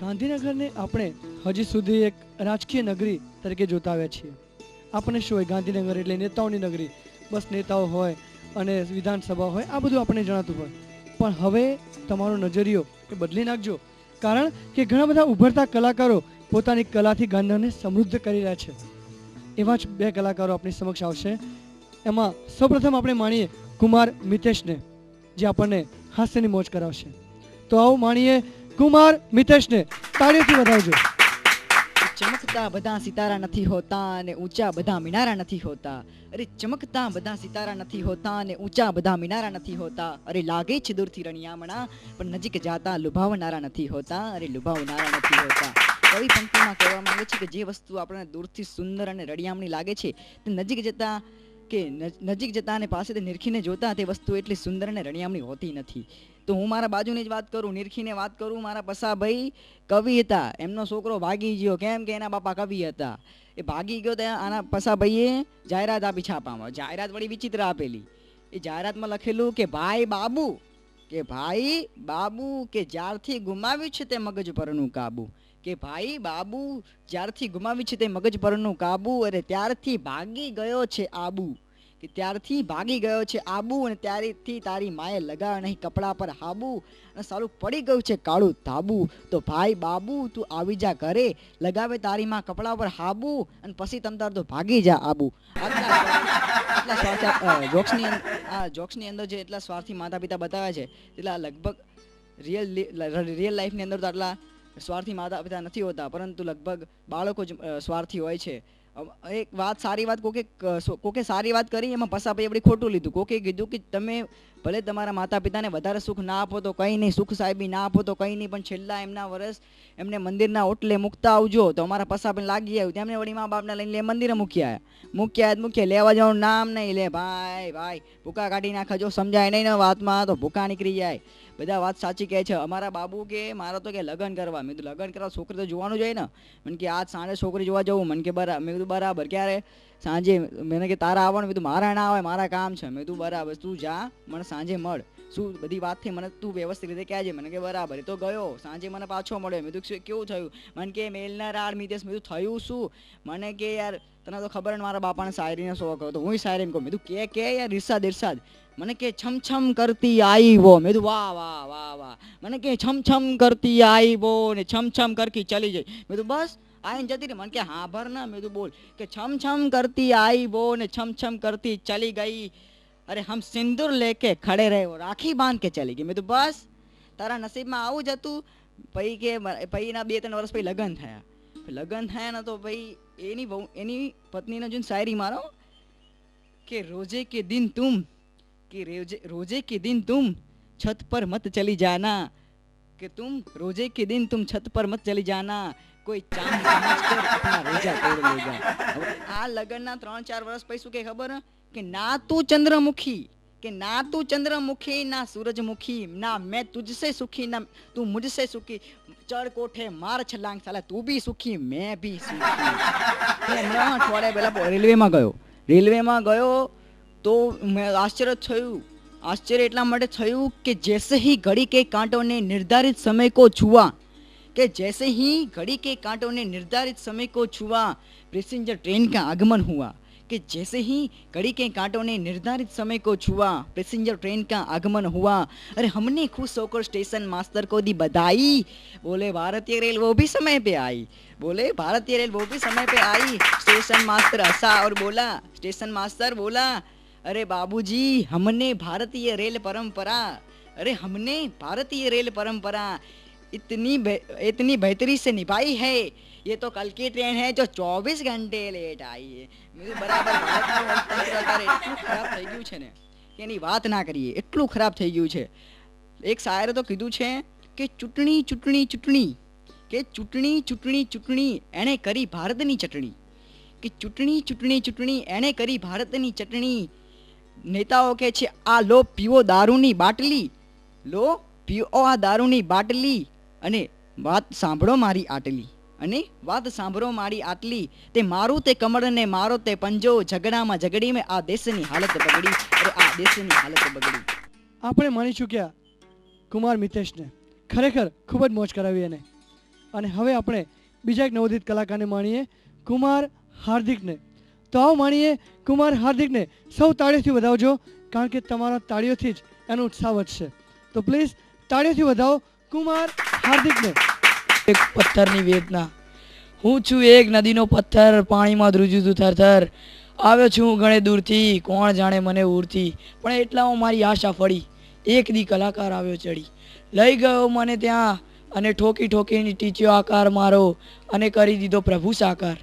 ગાંધીનગરને આપણે હજી સુધી એક રાજકીય નગરી તરીકે જોતા આવ્યા છીએ. આપણને શું હોય, ગાંધીનગર એટલે નેતાઓની નગરી, બસ નેતાઓ હોય અને વિધાનસભા હોય, આ બધું આપણને જણાતું હોય. પણ હવે તમારો નજરિયો એ બદલી નાખજો, કારણ કે ઘણા બધા ઉભરતા કલાકારો પોતાની કલાથી ગાંધીનગરને સમૃદ્ધ કરી રહ્યા છે. એવા જ બે કલાકારો આપણી સમક્ષ આવશે. એમાં સૌપ્રથમ આપણે માણીએ કુમાર મિતેશને, જે આપણને હાસ્યની મોજ કરાવશે. તો આવો માણીએ કુમાર મિતેશને, તાળીઓથી વધાવજો. ચમકતા બધા સિતારા નથી હોતા અને ઊંચા બધા મિનારા નથી હોતા. અરે ચમકતા બધા સિતારા નથી હોતા અને ઊંચા બધા મિનારા નથી હોતા. અરે લાગે છે દૂરથી રણિયામણા પણ નજીક જાતા લુભાવનારા નથી હોતા. અરે લુભાવનારા નથી હોતા. કવિ પંક્તિમાં કહેવા માંગે છે કે જે વસ્તુ આપણને દૂરથી સુંદર અને રળિયામણી લાગે છે તે નજીક જતા અને પાસેથી નિરખીને જોતા તે વસ્તુ એટલી સુંદર અને રળિયામણી હોતી નથી. તો હું મારા બાજુની જ વાત કરું, નિરખીને વાત કરું. મારા પસાભાઈ કવિ હતા, એમનો છોકરો ભાગી ગયો. કેમ કે એના બાપા કવિ હતા. એ ભાગી ગયો તો આના પસાભાઈએ જાહેરાત આપી છાપામાં. જાહેરાત વળી વિચિત્ર આપેલી. એ જાહેરાતમાં લખેલું કે ભાઈ બાબુ કે જ્યારથી ગુમાવ્યું છે તે મગજ પરનું કાબુ. કે ભાઈ બાબુ જ્યારથી ગુમાવ્યું છે તે મગજ પરનું કાબુ. અરે ત્યારથી ભાગી ગયો છે આબુ. કે ત્યારથી ભાગી ગયો છે આબુ અને ત્યારેથી તારી માએ લગાવ નહીં કપડા પર હાબુ અને સાલું પડી ગયું છે કાળું ધાબુ તો ભાઈ બાબુ તું આવી જા ઘરે લગાવે તારી માં કપડા પર હાબુ અને પછી તમતાર તો ભાગી જા આબુ. આટલા જોક્સની અંદર જે એટલા સ્વાર્થી માતા પિતા બતાવ્યા છે એટલા લગભગ રિયલ લાઈફની અંદર તો આટલા સ્વાર્થી માતા પિતા નથી હોતા, પરંતુ લગભગ બાળકો જ સ્વાર્થી હોય છે. એક વાત સારી વાત કોકે સારી વાત કરી એમાં પસા પછી આપણે ખોટું લીધું. કોકે કીધું કે તમે ભલે તમારા માતા પિતાને વધારે સુખ ના આપો તો કંઈ નહીં, સુખ સાહેબી ના આપો તો કંઈ નહીં, પણ છેલ્લા એમના વર્ષ એમને મંદિરના ઓટલે મૂકતા આવજો. તો અમારા પસા પણ લાગી આવ્યું, તેમને વળી મા બાપને લઈને મંદિરે મૂક્યા લેવા જવાનું નામ નહીં લે. ભાઈ ભૂકા કાઢી નાખજો, સમજાય નહીં ને વાતમાં તો ભૂકા નીકળી જાય. બધા વાત સાચી કહે છે. અમારા બાબુ કે મારા તો કે લગ્ન કરવા. મેં તો લગ્ન કરવા છોકરી તો જોવાનું જોઈએ ને. મને કે આજ સાંજે છોકરી જોવા જવું. મને કે બરાબર. મેં કીધું બરાબર. ક્યારે? સાંજે. મને કે તારા આવવાનું. મેં કીધું મારા ના આવે, મારા કામ છે. મેં કીધું બરાબર, તું જા, મને સાંજે મળ. શું બધી વાત થઈ મને તું વ્યવસ્થિત રીતે કહેજે. મને કે બરાબર. એ તો ગયો, સાંજે મને પાછો મળ્યો. મેં કીધું કેવું થયું? મને કે મેલના રાડ મિતેશ. મેં કીધું થયું શું? મને કે યાર તને તો ખબર ને મારા બાપાને શાયરીનો શોખ હતો, હું શાયરી કહું. મેં કીધું કે યાર ઇરશાદ. મને કે છમ કરતી आई वो. મેં કીધું વાહ. મને કે છમ કરતી आई वो ને છમ કરતી ચલી જઈ. મેં કીધું બસ આઈને જતી રહી. મને કે હા ભર ના. મેં કીધું બોલ કે છમ કરતી आई वो ને છમ કરતી ચલી ગઈ. અરે હમ સિંદૂર લેકે ખડે રહે રાખી બાંધ કે ચલી ગઈ. મેં કીધું બસ તારા નસીબમાં આવું જ હતું. પછી કે પછીના 2-3 વર્ષ પછી લગ્ન થયા ને તો ભાઈ એની પત્નીનો જો શાયરી મારો કે રોજે के दिन तुम छत पर मत चली जाना, कि तुम रोजे के दिन तुम छत पर मत चली जाना, कोई चांद समझकर अपना रोजा तोड़ लेगा. આ લગનના 3-4 વર્ષ પછી શું કે ખબર કે ના તું ચંદ્રમુખી ના સૂરજમુખી ના मैं तुझसे सुखी ना तू मुझसे सुखी, चढ़ कोठे मार छलांग साला तू भी सुखी मैं भी सुखी. હમણાં અઠવાડિયા પહેલા રેલવેમાં ગયો તો आश्चर्य એટલા માટે થયું કે जैसे ही घड़ी के कांटों ने निर्धारित समय को छुआ, कि जैसे ही घड़ी के कांटों ने निर्धारित समय को छुआ पैसेंजर ट्रेन का आगमन हुआ, कि जैसे ही घड़ी के कांटों ने निर्धारित समय को छुआ पैसेंजर ट्रेन का आगमन हुआ. अरे हमने खुश होकर स्टेशन मास्टर को दी बधाई, बोले भारतीय रेल वो भी समय पे आई. स्टेशन मास्टर हंसा और बोला अरे बाबूजी हमने भारतीय रेल परंपरा इतनी बेहतरी से निभाई है, ये तो कल की ट्रेन है जो 24 घंटे लेट आई है. બરાબર એટલું ખરાબ થઈ ગયું છે ને કે એની વાત ના કરીએ, એટલું ખરાબ થઈ ગયું છે. એક શાયરે તો કીધું છે કે ચૂંટણી એણે કરી ભારતની ચટણી, કે ચૂંટણી એણે કરી ભારતની ચટણી. નેતાઓ કે છે આ લો પીવો દારૂની બાટલી અને વાત સાંભળો મારી આટલી, તે મારું તે કમળ ને મારો તે પંજો, ઝઘડી મેં આ દેશની હાલત બગડી. આપણે માની ચૂક્યા કુમાર મિતેશને, ખરેખર ખૂબ જ મોજ કરાવી એને. અને હવે આપણે બીજા એક નવોદિત કલાકારને માણીએ, કુમાર હાર્દિકને. તો આવો માણીએ કુમાર હાર્દિકને. સૌ તાળીઓથી વધાવજો, કારણ કે તમારા તાળીઓથી જ એનો ઉત્સાહ વધશે. તો પ્લીઝ તાળીઓથી વધાવો કુમાર હાર્દિકને. એક પથ્થરની વેદના. હું છું એક નદીનો પથ્થર, પાણીમાં ધ્રુજું છું થરથર. આવ્યો છું ઘણે દૂરથી, કોણ જાણે મને ઉરથી, પણ એટલામાં મારી આશા ફળી. એક દી કલાકાર આવ્યો ચડી, લઈ ગયો મને ત્યાં અને ઠોકીને ટીચ્યો આકાર મારો અને કરી દીધો પ્રભુ સાકાર.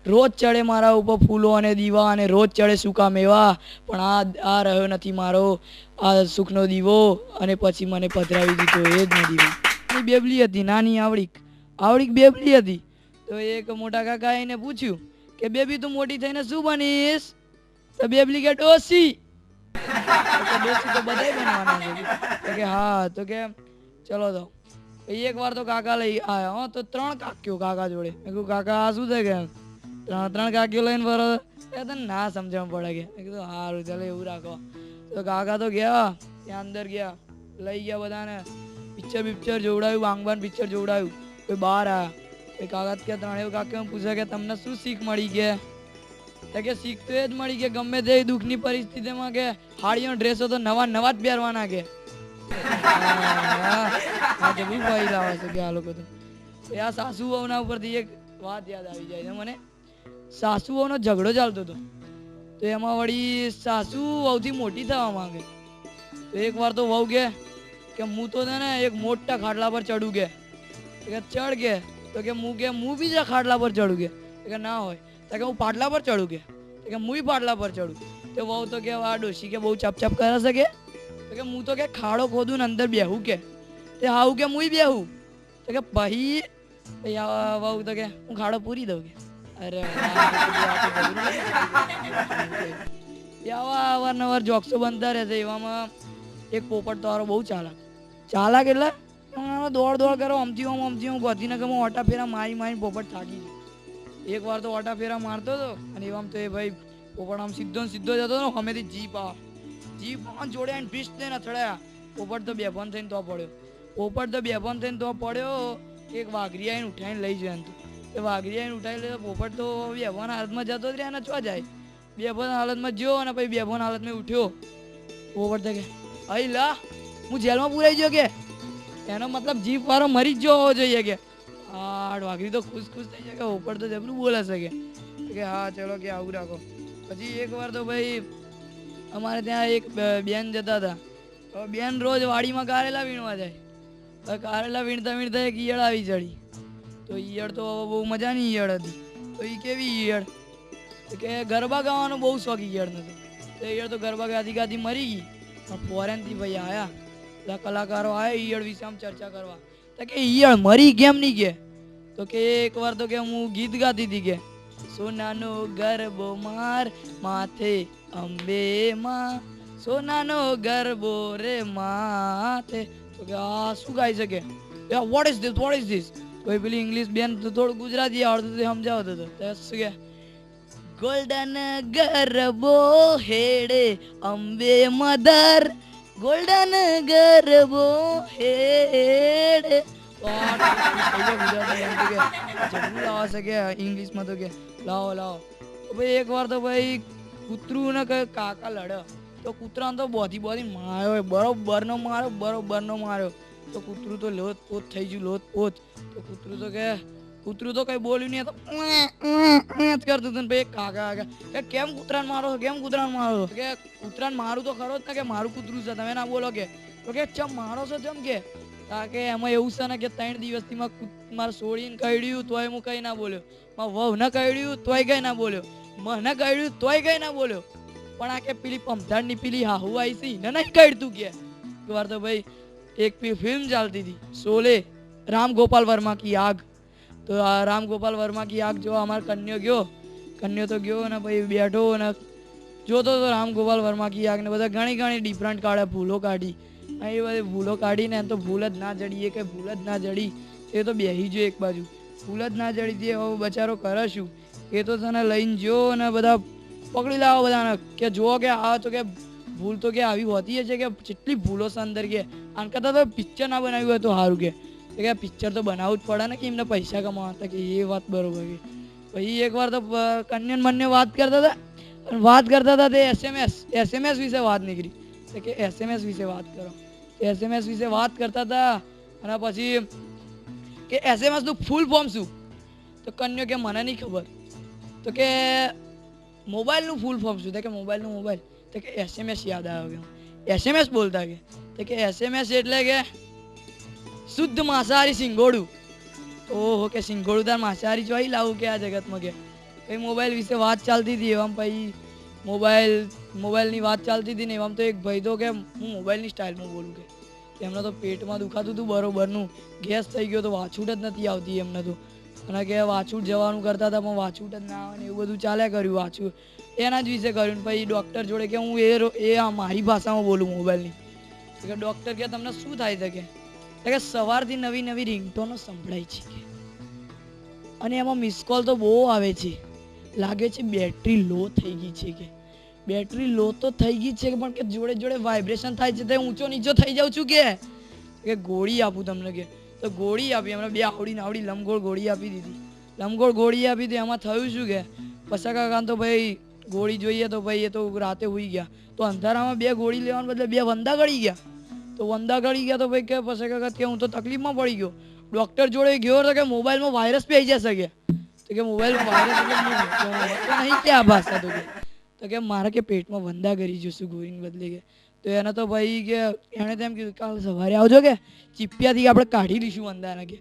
રોજ ચડે મારા ઉપર ફૂલો અને દીવા અને રોજ ચડે સૂકા મેવા, પણ આ રહ્યો નથી મારો આ સુખનો દીવો અને પછી મને પધરાવી દીધો એ જ નદીમાં. બેબલી હતી નાની આવડીક બેબલી હતી. તો એક મોટા કાકા એને પૂછ્યું કે બેબી તું મોટી થઈને શું બનીશ? તો બેબલી કે ડોસી. ડોસી તો બધાય બનવાના છે કે હા. તો કે ચલો તો એક વાર તો કાકા લઈ આવ્યા. તો 3 કાકીઓ કાકા જોડે. મેં કીધું કાકા આ શું થાય કે 3 કાકીઓ લઈને ફરો? તને ના સમજણ પડે કે. મેં કીધું સારું ચાલો એવું રાખો. તો કાકા તો ગયા, ત્યાં અંદર ગયા, લઈ ગયા બધાને, પિક્ચર જોવડાયું, વાંગબાન પિક્ચર જોવડાયું. કોઈ બહાર આવ્યા, કોઈ કાકા કે 3 કાકીઓ પૂછે કે તમને શું શીખ મળી? કે તો કે શીખ તો એ જ મળી કે ગમે તે દુઃખની પરિસ્થિતિમાં કે હાડીનો ડ્રેસો તો નવા નવા જ પહેરવાના કે જબરું ભાઈ લાવે છે કે આ લોકો તો આ સાસુ વહુના ઉપરથી એક વાત યાદ આવી જાય છે મને. સાસુ વહુનો ઝઘડો ચાલતો હતો તો એમાં વળી સાસુ વહુથી મોટી થવા માંગે. તો એક વાર તો વહુ કે હું તો છે ને એક મોટા ખાટલા પર ચડું કે ચડ કે તો કે હું બીજા ખાટલા પર ચડું કે ના હોય તો કે હું પાટલા પર ચડું કે હું પાટલા પર ચડું. તો વહુ તો કે આ ડોશી કે બહુ ચપ ચપ કરે છે કે હું તો કે ખાડો ખોદું ને અંદર બેહું કે તે હાવું કે હું બેહું તો કે પછી વહુ તો કે હું ખાડો પૂરી દઉં કે અરે આવા અવારનવાર જોક્સો બનતા રહેશે. એવામાં એક પોપટ તો હારો બહુ ચાલાક એટલે દોડ કરો અમથી હું ગાંધીનગરમાં ઓટા ફેરા મારી પોપટ થાકી ગયો. એક વાર તો ઓટા ફેરા મારતો હતો અને એવામાં તો એ ભાઈ પોપટ આમ સીધો જતો હતો ને હમેથી જીપ જોડે આવીને ફિશ થઈને અથડાયા. પોપટ તો બેભાન થઈને તો પડ્યો. એક વાઘરી આવીને ઉઠાઈને લઈ જાય એ વાઘરી આવીને ઉઠાવી લે. પોપટ તો બેભાન હાલતમાં જતો જ રહ્યા ને ચો જાય બેભાન હાલતમાં જ્યો અને પછી બેભાન હાલતમાં ઉઠ્યો. પોપટ તો કે અહીં લા હું જેલમાં પુરાઈ ગયો કે એનો મતલબ જીપ વાળો મરી જ ગયો હોવો જોઈએ કે વાઘરી તો ખુશ થઈ જાય કે પોપટ તો જબરું બોલે છે કે હા ચલો કે આવું રાખો. પછી એક વાર તો ભાઈ અમારે ત્યાં એક બેન જતા હતા. બેન રોજ વાડીમાં કારેલા વીણવા જાય. કારેલા વીણતા એક ઈયળ આવી ચડી. તો ઈયળ તો બહુ મજાની ઈયળ હતી. તો એ કેવી ઈયળ કે ગરબા ગાવાનો બહુ શોખ ઈયળ નથી. તો ઈયળ તો ગરબા ગાતી મરી ગઈ. પણ ફોરેનથી ભાઈ આયા બધા કલાકારો આયા ઈયળ વિશે આમ ચર્ચા કરવા. તો કે ઈયળ મરી કેમ નહીં કે તો કે એક વાર તો કે હું ગીત ગાતી હતી કે સોનાનો ગરબો માર માથે અંબે માં સોનાનો ગરબો રે માથે. તો કે આ શું ગાઈ શકે વોટ ઇઝ ધીસ કોઈ પેલી ઇંગ્લિશ બેન તો થોડું ગુજરાતી આવડતું સમજાવતો હતો. શું કે ગોલ્ડન ગરબો હેડે અંબે મધર ગોલ્ડન ગરબો હેડે ઇંગ્લિશમાં તો કે લાવો ભાઈ. એક વાર તો ભાઈ કૂતરું ને કાકા લડે તો કૂતરાને તો બોધી માર્યો બરોબર નો માર્યો. તો કૂતરું તો લોતપોત થઈ ગયું તો કૂતરું તો કઈ બોલ્યું નહીં તો કરતું હતું. ભાઈ કાકા કેમ કૂતરાને મારો કે કૂતરાને મારું તો ખરો જ ને કે મારું કૂતરું છે તમે ના બોલો કે ચમ મારો છો ચમ કે એમાં એવું છે ને કે 3 દિવસથી મારે છોડીને કહ્યું તોય હું કઈ ના બોલ્યો. મારા વહુ ને કહ્યું તોય કઈ ના બોલ્યો. મને કહ્યું તોય કઈ ના બોલ્યો. પણ આ કે પેલી પમધાડની પેલી હાહુ આવી છે એને નહીં કહ્યું કે વાર તો ભાઈ એક ફિલ્મ ચાલતી હતી શોલે રામ ગોપાલ વર્મા કી આગ. તો આ રામ ગોપાલ વર્મા કી આગ જો અમારો કન્યો તો ગયો ને ભાઈ બેઠો ને જોતો તો રામ ગોપાલ વર્મા કી આગ ને બધા ઘણી ડિફરન્ટ કાઢે ભૂલો કાઢી. એ બધી ભૂલો કાઢીને તો ભૂલ જ ના જડી કે ભૂલ જ ના જડી એ તો બેહી ગયો એક બાજુ. ભૂલ જ ના જડી હતી હવે બચારો કરે શું. એ તો તને લઈને જો ને બધા પકડી લાવો બધાને કે જુઓ કે આ તો કે ભૂલ તો કે આવી હોતી છે કે જેટલી ભૂલો છે અંદર કે આન કરતાં તો પિક્ચર ના બનાવ્યું હોય તો સારું કે પિક્ચર તો બનાવવું જ પડે ને કે એમને પૈસા કમાવા કે એ વાત બરોબર કે. પછી એક વાર તો કન્યાન બંને વાત કરતા હતા તે એસએમએસ વિશે વાત નીકળી કે એસએમએસ વિશે વાત કરો. એસએમએસ વિશે વાત કરતા હતા અને પછી કે એસએમએસ નું ફૂલ ફોર્મ શું તો કન્યો કે મને નહીં ખબર. તો કે મોબાઈલનું ફૂલ ફોર્મ શું કે મોબાઈલ તો કે એસએમએસ યાદ આવ્યો કે એસએમએસ બોલતા કે એસએમએસ એટલે કે શુદ્ધ માંસાહારી સિંગોડું. ઓહો કે સિંગોડું તાર માંસાહારી જોઈ લાવું કે આ જગતમાં કે પછી મોબાઈલ વિશે વાત ચાલતી હતી. એવામાં પછી મોબાઈલની વાત ચાલતી હતી ને એવામાં તો એક ભાઈ તો કે હું મોબાઈલની સ્ટાઇલમાં બોલું કે એમને તો પેટમાં દુખાતું હતું બરોબરનું ગેસ થઈ ગયો તો વાછૂટ જ નથી આવતી એમને તો. અને કે વાછૂટ જવાનું કરતા હતા પણ વાછૂટ જ ના આવે ને એવું બધું ચાલ્યા કર્યું વાછૂટ એના જ વિશે કર્યું. પછી ડૉક્ટર જોડે કે હું એ મારી ભાષામાં બોલું મોબાઈલની. કે ડૉક્ટર કે તમને શું થાય છે કે સવારથી નવી રિંગટોનો સંભળાય છે કે અને એમાં મિસ કોલ તો બહુ આવે છે. લાગે છે બેટરી લો થઈ ગઈ છે કે બેટરી લો તો થઈ ગઈ છે પણ કે જોડે વાઇબ્રેશન થાય છે તે ઊંચો નીચો થઈ જાઉં છું કે ગોળી આપું તમને કે તો ગોળી આપી. અમને બે આવડી લંબગોળ ગોળી આપી દીધી. એમાં થયું શું કે પસા કાકા તો ભાઈ ગોળી જોઈએ તો ભાઈ એ તો રાતે હુઈ ગયા, તો અંધારામાં 2 ગોળી લેવાને બદલે 2 વંદા ગળી ગયા. તો વંદા ગળી ગયા તો ભાઈ કે પસા કાકા કે હું તો તકલીફમાં પડી ગયો. ડોક્ટર જોડે ગયો તો કે મોબાઈલમાં વાયરસ પી જશે કે. તો કે મોબાઈલમાં વાયરસ એટલે નહીં કે આ ભાષા તો કે મારે કે પેટમાં વંદા કરી જોશું ગોળીને બદલે કે. તો એને તો ભાઈ કે એણે તેમ કીધું કાલ સવારે આવજો કે ચીપિયાથી આપણે કાઢી લઈશું વંદાને કે.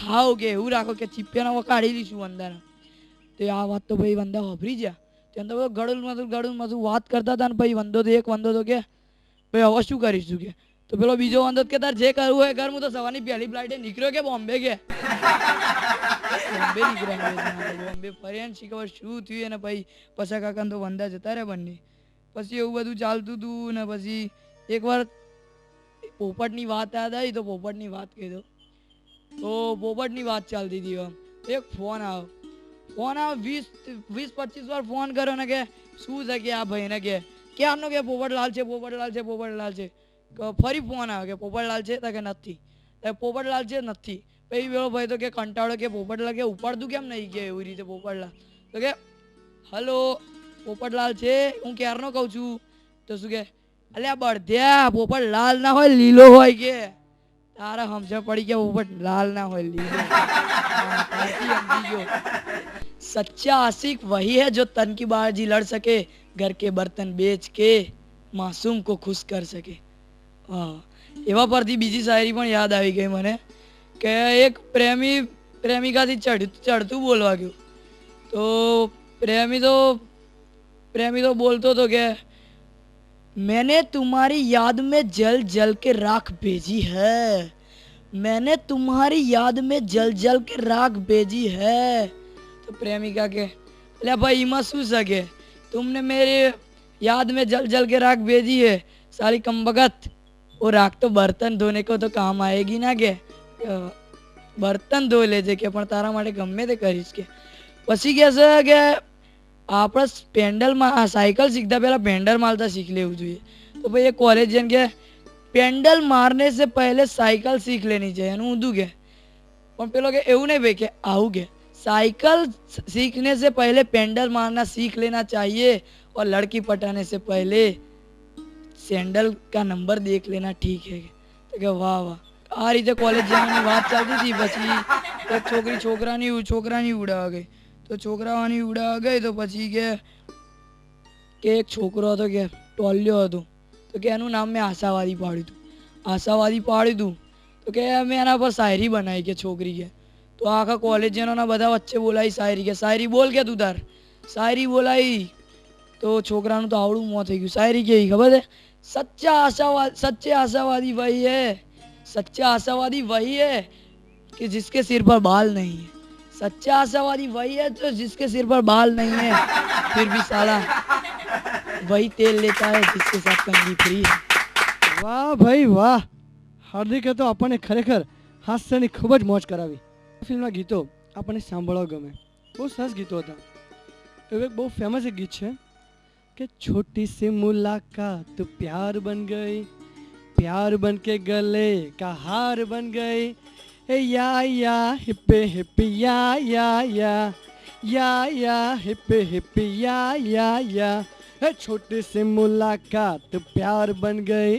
હાવ કે એવું રાખો કે ચીપિયાના કાઢી લઈશું વંદાને. તો આ વાત તો ભાઈ વંદા વાપરી ગયા. ત્યાં તો ગળું વાત કરતા હતા ને ભાઈ એક વંદો તો કે ભાઈ હવે શું કરીશું કે. તો પેલો બીજો વંદો કે તાર જે કરવું હોય કર, હું તો સવારની પહેલી ફ્લાઇટે નીકળ્યો કે બોમ્બે કે. બોમ્બે નીકળ્યા, બોમ્બે ફર્યા શીખબર શું થયું એને ભાઈ પસા કાકા તો વંદા જતા રહ્યા બંને. પછી એવું બધું ચાલતું હતું ને પછી એકવાર પોપટની વાત યાદ આવી તો પોપટની વાત કહી દો. તો પોપટની વાત ચાલતી હતી, એક ફોન આવ્યો 20-25 વાર ફોન કર્યો ને કે શું છે કે આ ભાઈને કે ક્યારનો કે પોપટલાલ છે. ફરી ફોન આવ્યો કે પોપટલાલ છે તો કે નથી. પોપટલાલ છે નથી. પછી પેલો ભાઈ તો કે કંટાળો કે પોપટલાલ કે ઉપાડતું કેમ નહીં કે એવી રીતે પોપટલાલ. તો કે હલો પોપટલાલ છે, હું ક્યારનો કહું છું. તો શું કે અલ્યા બળધ્યા પોપટલાલ ના હોય લીલો હોય કે. તારા સમજણ પડી કે પોપટલાલ ના હોય લીલો. सच्चा आशिक वही है जो तन की बाजी लड़ सके, घर के बर्तन बेच के मासूम को खुश कर सके. એવા પરથી બીજી શાયરી પણ યાદ આવી ગઈ મને કે એક પ્રેમિકાથી ચડતું બોલવા ગયું. તો પ્રેમી તો બોલતો હતો કે मैंने तुम्हारी याद में जल जल के राख भेजी है, मैंने तुम्हारी याद में जल जल के राख भेजी है. तो प्रेमिका के अल्या भाई इमा શું સકે, तुमने मेरे याद में जल जल के राख भेजी है साली कमबख्त. वो राख तो बर्तन धोने को तो काम आएगी ना के. બર્તન ધોઈ લેજે કે પણ તારા માટે ગમે તે કરીશ કે. પછી કહે છે કે આપણે પેન્ડલમાં સાયકલ શીખતા પહેલા પેન્ડલ મારતા શીખ લેવું જોઈએ. તો ભાઈ એ કોલેજ જઈને કે પેન્ડલ मारने से पहले साइकिल सीख लेनी चाहिए. એનું ઊંધું કે પણ પેલો કે એવું નહીં ભાઈ કે આવું કે साइकिल सीखने से पहले पेंडल मारना सीख लेना चाहिए और लड़की पटाने से पहले सैंडल का नंबर देख लेना ठीक है. तो કે વાહ વાહ. આ રીતે કોલેજ જવાની વાત ચાલતી હતી. પછી એક છોકરી છોકરાની ઉડાવા ગઈ. તો છોકરાવાની ઉડાવા ગઈ તો પછી કે એક છોકરો હતો કે ટોલ્યો હતો. તો કે એનું નામ મેં આશાવાદી પાડ્યું હતું. તો કે મેં એના પર શાયરી બનાવી કે છોકરી કે. તો આખા કોલેજિયનોના બધા વચ્ચે બોલાવી શાયરી કે શાયરી બોલ કે તું તાર. શાયરી બોલાવી તો છોકરાનું તો આવડું મોં થઈ ગયું. શાયરી કેવી ખબર છે, सच्चे आशावादी वही है कि जिसके सिर पर बाल नहीं है. सच्चा आशावादी वही है जो जिसके सिर पर बाल नहीं है फिर भी साला वही तेल लेता है जिसके साथ कंघी फ्री है. વાહ ભાઈ વાહ. હાર્દિકે તો આપણને ખરેખર હાસ્યની ખૂબ જ મોજ કરાવી. ફિલ્મના ગીતો આપણને સાંભળવા ગમે, બહુ સરસ ગીતો હતા. એવું એક બહુ ફેમસ એક ગીત છે कि छोटी सी मुलाकात प्यार बन गई, प्यार बन के गले का हार बन गई. या हिप हिप या हिप हिप या. छोटी सी मुलाकात प्यार बन गई,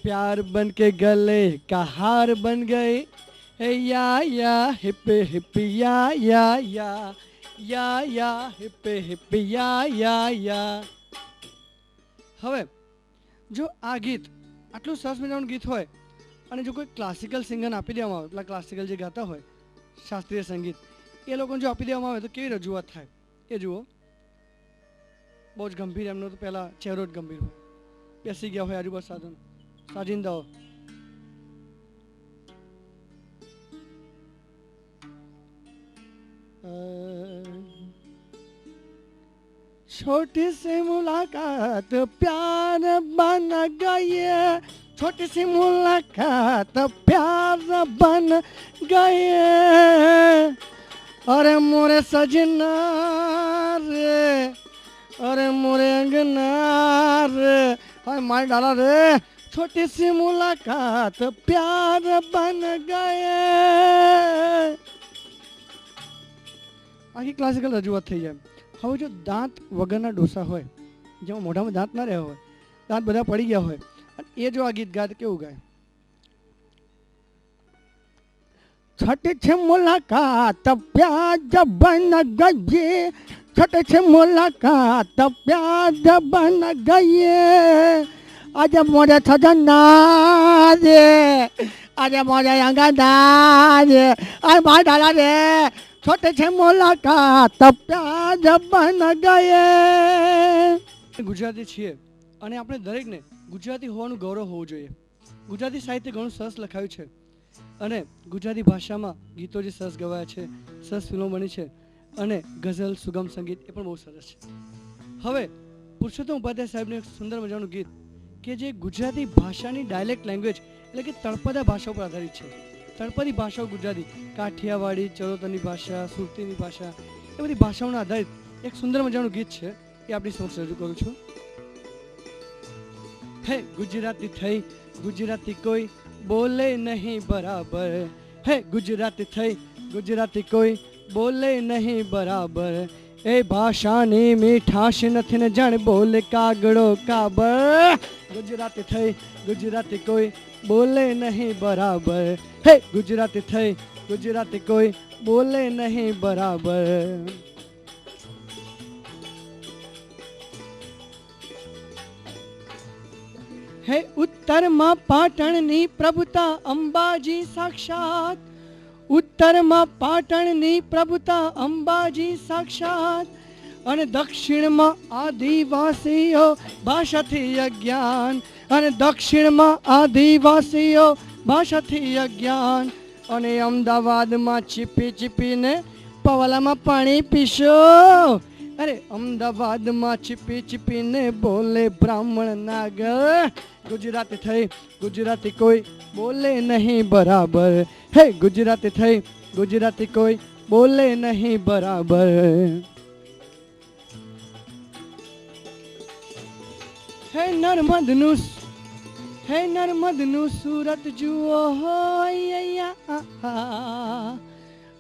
प्यार बन के गले का हार बन गई. या हिप हिप या हिप हिप या. હવે જો આ ગીત આટલું સરસ મજાનું ગીત હોય અને જો કોઈ ક્લાસિકલ સિંગર આપી દેવામાં આવે, પેલા ક્લાસિકલ જે ગાતા હોય શાસ્ત્રીય સંગીત, એ લોકોને જો આપી દેવામાં આવે તો કેવી રજૂઆત થાય એ જુઓ. બહુ જ ગંભીર, એમનો તો પહેલાં ચહેરો જ ગંભીર હોય, બેસી ગયા હોય આજુબાજુ સાજિંદાઓ. छोटी सी मुलाकात प्यार बन गई, छोटी सी मुलाकात प्यार बन गई. अरे मोरे सजना रे, अरे मोरे अंगना रे, अरे मार डाला रे. छोटी सी मुलाकात प्यार बन गए. આખી ક્લાસિકલ રજૂઆત થઈ જાય. હવે જો દાંત વગરના ડોસા હોય, જેમાં મોઢામાં દાંત ના રહ્યા હોય, દાંત બધા પડી ગયા હોય, અને એ જો આ ગીત ગાય તો કેવું ગાય? છઠ છે મુલાકાત પ્યાજ બન ગયે, છઠ છે મુલાકાત પ્યાજ બન ગયે, આજે મોઢે સજના રે, આજે મોઢે અંગના રે, આ મા ડાલા રે, છઠ છે મુલાકાત પ્યાજ બન ગયે. ગુજરાતી છીએ અને આપણે દરેકને ગુજરાતી હોવાનું ગૌરવ હોવું જોઈએ. ગુજરાતી સાહિત્ય ઘણું સરસ લખાયું છે અને ગુજરાતી ભાષામાં ગીતો જે સરસ ગવાયા છે, સરસ ફિલ્મો બની છે અને ગઝલ, સુગમ સંગીત એ પણ બહુ સરસ છે. હવે પુરુષોત્તમ ઉપાધ્યાય સાહેબનું એક સુંદર મજાનું ગીત કે જે ગુજરાતી ભાષાની ડાયલેક્ટ લેંગ્વેજ એટલે કે તળપદા ભાષા પર આધારિત છે. તળપદી ભાષાઓ ગુજરાતી, કાઠિયાવાડી, ચરોતરની ભાષા, સુરતીની ભાષા, એ બધી ભાષાઓના આધારિત એક સુંદર મજાનું ગીત છે, એ આપણી સમક્ષ રજૂ કરું છું. હે ગુજરાતી થઈ, ગુજરાતી કોઈ બોલે નહીં બરાબર, હે ગુજરાતી થઈ, ગુજરાતી કોઈ બોલે નહીં બરાબર, એ ભાષાની મીઠાશ નથી ને જાણ બોલે કાગડો કાબર. ગુજરાતી થઈ, ગુજરાતી કોઈ બોલે નહીં બરાબર, હે ગુજરાતી થઈ, ગુજરાતી કોઈ બોલે નહીં બરાબર. હે ઉત્તરમાં પાટણની પ્રભુતા અંબાજી સાક્ષાત, ઉત્તરમાં પાટણની પ્રભુતા અંબાજી સાક્ષાત, અને દક્ષિણમાં આદિવાસીઓ ભાષાથી અજ્ઞાન, અને દક્ષિણમાં આદિવાસીઓ ભાષાથી અજ્ઞાન, અને અમદાવાદમાં ચીપી ચીપીને પવાલામાં પાણી પીશો, અરે અમદાવાદમાં ચીપી ચીપીને બોલે બ્રાહ્મણ નાગર. ગુજરાતી થઈ, ગુજરાતી કોઈ બોલે નહીં બરાબર, હે ગુજરાતી થઈ, ગુજરાતી કોઈ બોલે નહીં બરાબર. હે નર્મદનું, હે નર્મદનું સુરત જુઓ અહીંયા,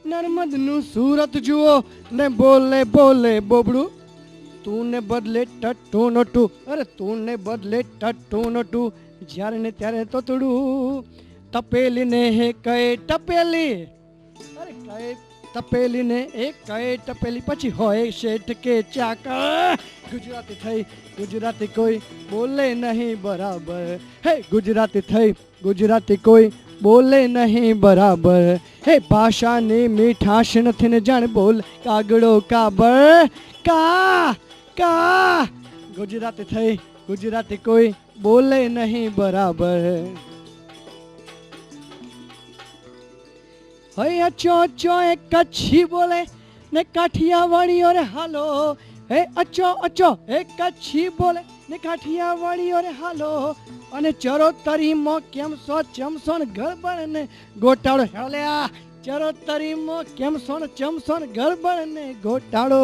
નર્મદનું સુરત જુઓ ને બોલે બોલે બોબડું, તું ને બદલે ટટ્ટુ નોટું, અરે તું ને બદલે ટટ્ટુ નોટું, જ્યારે ને ત્યારે તોતડું, તપેલી ને હે કહે ટપેલી, અરે કહે તપેલી ને એ કહે ટપેલી, પછી હોય શેઠ કે ચાકર. ગુજરાતી થઈ, ગુજરાતી કોઈ બોલે નહીં બરાબર, હે ગુજરાતી થઈ, ગુજરાતી કોઈ બોલે નહીં બરાબર, હે ભાષાની મીઠાશ નથી ને જાણ બોલ કાગડો કાબર. કા કા ગુજરાતી થઈ, ગુજરાતી કોઈ બોલે નહીં બરાબર. હે અચો અચો એ કચ્છી બોલે ને કાઠિયાવાડીઓ રે હાલો, હે અચો અચો એ કચ્છી બોલે ને કાઠિયાવાડીઓ રે હાલો, અને ચરોતરીમાં કેમ સો ચમસો ને ગરબડ ને ગોટાળો, હેળ્યા ચરોતરીમાં કેમ સો ને ચમસો ને ગરબડ ને ગોટાળો,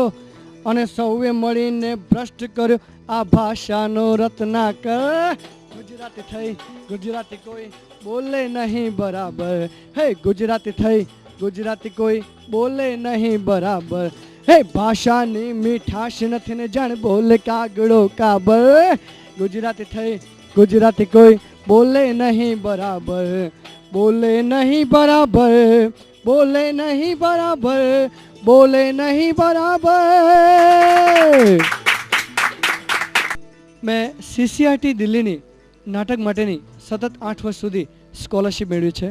અને સૌએ મળીને ભ્રષ્ટ કર્યો આ ભાષાનો રત્નાકર. ગુજરાતી થઈ, ગુજરાતી કોઈ બોલે નહીં બરાબર, હે ગુજરાતી થઈ, ગુજરાતી કોઈ બોલે નહીં બરાબર, હે ભાષાની મીઠાશ નથી ને જાણ બોલે કાગડો કાબર. ગુજરાતી થઈ, ગુજરાતી કોઈ બોલે નહીં બરાબર, બોલે નહીં બરાબર, બોલે નહીં બરાબર, બોલે નહીં બરાબર. મેં CCRT દિલ્હીની નાટક માટેની સતત 8 વર્ષ સુધી સ્કોલરશિપ મેળવી છે.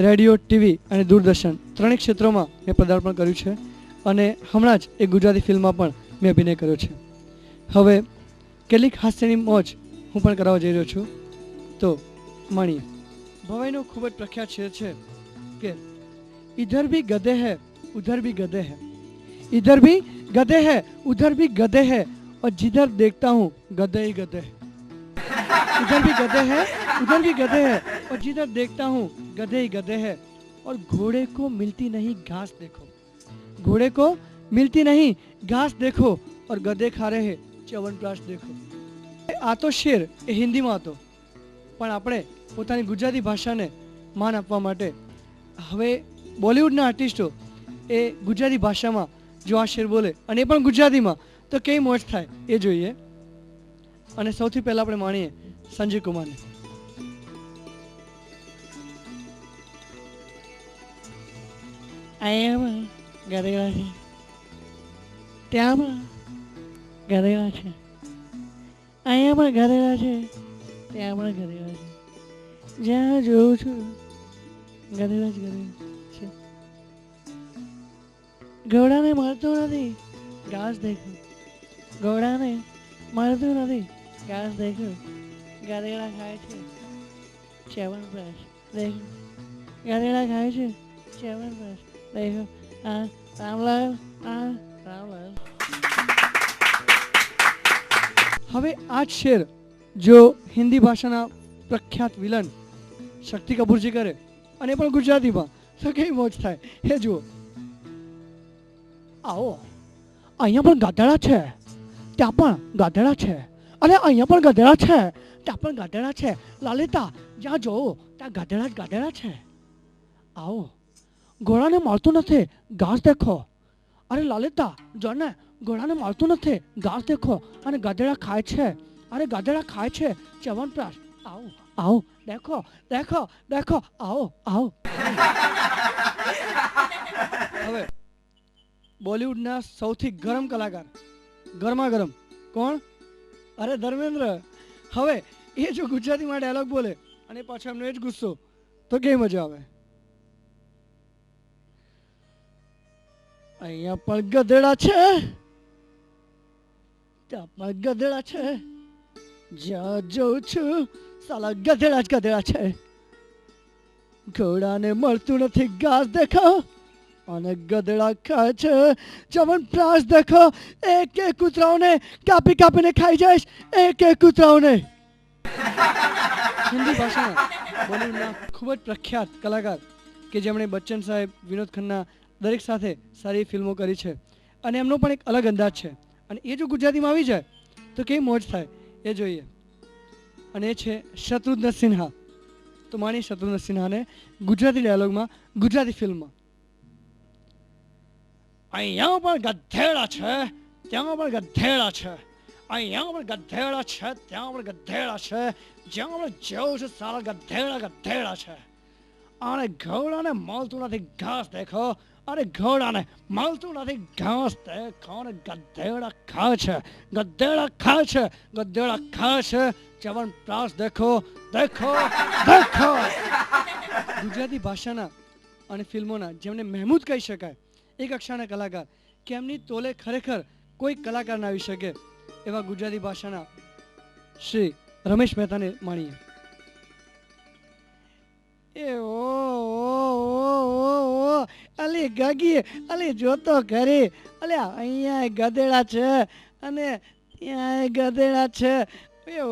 રેડિયો, ટીવી અને દૂરદર્શન ત્રણેય ક્ષેત્રોમાં મેં પદાર્પણ કર્યું છે અને હમણાં જ એક ગુજરાતી ફિલ્મમાં પણ મેં અભિનય કર્યો છે. હવે કેટલીક હાસ્યની મોજ હું પણ કરાવવા જઈ રહ્યો છું. તો માણીએ. ભવાઈનો ખૂબ જ પ્રખ્યાત શેર છે કે ઇધર ભી ગધે હૈ ઉધર ભી ગધે હૈ, इधर भी गधे हैं उधर भी गधे हैं और जिधर देखता हूँ गधे ही गधे हैं. इधर भी गधे हैं उधर भी गधे हैं और जिधर देखता हूँ गधे ही गधे हैं. और घोड़े को मिलती नहीं घास देखो, घोड़े को मिलती नहीं घास देखो और गधे खा रहे हैं ચ્યવનપ્રાશ દેખો. આ તો શેર એ હિન્દીમાં હતો, પણ આપણે પોતાની ગુજરાતી ભાષાને માન આપવા માટે હવે બોલિવૂડના આર્ટિસ્ટો એ ગુજરાતી ભાષામાં જો આ શેર બોલે અને એ પણ ગુજરાતીમાં તો કેવી મોજ થાય એ જોઈએ. અને સૌથી પહેલા આપણે માણીએ સંજય કુમારને. અહીંયા ગધેડા છે, ત્યાં પણ ગધેડા છે, અહીંયા પણ ગધેડા છે, ત્યાં પણ ગધેડા છે, જ્યાં જોઉં છું ગધેડા જ ગધેડા છે. ઘોડાને મળતું નથી ઘાસ દેખો, ઘોડાને મળતું નથી ઘાસ દેખો, ગધેડા ખાય છે ચ્યવનપ્રાશ દેખો, ગધેડા ખાય છે ચ્યવનપ્રાશ દેખો. આ રામલાલ, આ રામલાલ. હવે આ જ શેર જો હિન્દી ભાષાના પ્રખ્યાત વિલન શક્તિ કપૂરજી કરે અને પણ ગુજરાતીમાં તો કેવી મોજ થાય એ જુઓ. આવો, અહીંયા પણ ગધેડા છે, ત્યાં પણ ગધેડા છે, અને અહીંયા પણ ગધેડા છે, ત્યાં પણ ગધેડા છે. લલિતા, જ્યાં જોવો ત્યાં ગધેડા જ ગધેડા છે. આવો, ઘોડાને મળતું નથી ઘાસ દેખો. અરે લલિતા, જો ને ઘોડાને મળતું નથી ઘાસ દેખો, અને ગધેડા ખાય છે, અરે ગધેડા ખાય છે ચ્યવનપ્રાશ. આવો આવો, દેખો દેખો દેખો, આવો આવો. હવે બોલિવૂડના સૌથી ગરમ કલાકાર, ગરમા ગરમ કોણ? અરે ધર્મેન્દ્ર. હવે એ જો ગુજરાતીમાં ડાયલોગ બોલે અને પાછો એમનો એ જ ગુસ્સો, તો કેવી મજા આવે. અહીંયા પણ ગધેડા છે, ત્યાં પણ ગધેડા છે, જ્યાં જોઉં છું સાલા ગધેડા જ ગધેડા છે. ઘોડાને મળતું નથી ઘાસ દેખો, અને ગધેડા ખાય છે ચ્યવનપ્રાશ દેખો. એક એક કૂતરાઓને કાપી કાપીને ખાઈ જઈશ, એક એક કૂતરાઓને. હિન્દી ભાષામાં બોલિવૂડના ખૂબ જ પ્રખ્યાત કલાકાર કે જેમણે બચ્ચન સાહેબ, વિનોદ ખન્ના દરેક સાથે સારી ફિલ્મો કરી છે, અને એમનો પણ એક અલગ અંદાજ છે. અને એ જો ગુજરાતીમાં આવી જાય તો કેવી મોજ થાય એ જોઈએ. અને એ છે શત્રુઘ્ન સિન્હા. તો માની શત્રુઘ્ન સિન્હાને ગુજરાતી ડાયલોગમાં, ગુજરાતી ફિલ્મમાં. અહીંયા પણ ગધેડા છે, ત્યાં પણ ગધેડા છે, અહીંયા પણ ગધેડા છે, ત્યાં પણ ગધેડા છે, જ્યાં પણ જેવું છે સારા ગધેડા ગધેડા છે. અને ઘોડાને મળતું નથી ઘાસ દેખો, અરે ઘોડાને મળતું નથી ઘાસ દેખો, અને ગધેડા ખાય છે, ગધેડા ખાય છે, ગધેડા ખાય છે ચ્યવનપ્રાશ દેખો દેખો દેખો. ગુજરાતી ભાષાના અને ફિલ્મોના જેમને મહેમૂદ કહી શકાય, એક કક્ષાના કલાકાર કે એમની તોલે ખરેખર કોઈ કલાકાર ના આવી શકે એવા ગુજરાતી ભાષાના શ્રી રમેશ મહેતાને માણીએ. એ ઓ અલી ગાગી, અલી જોતો ખરી, અલ્યા અહીંયા ગધેડા છે અને ત્યાં ગધેડા છે. એ ઓ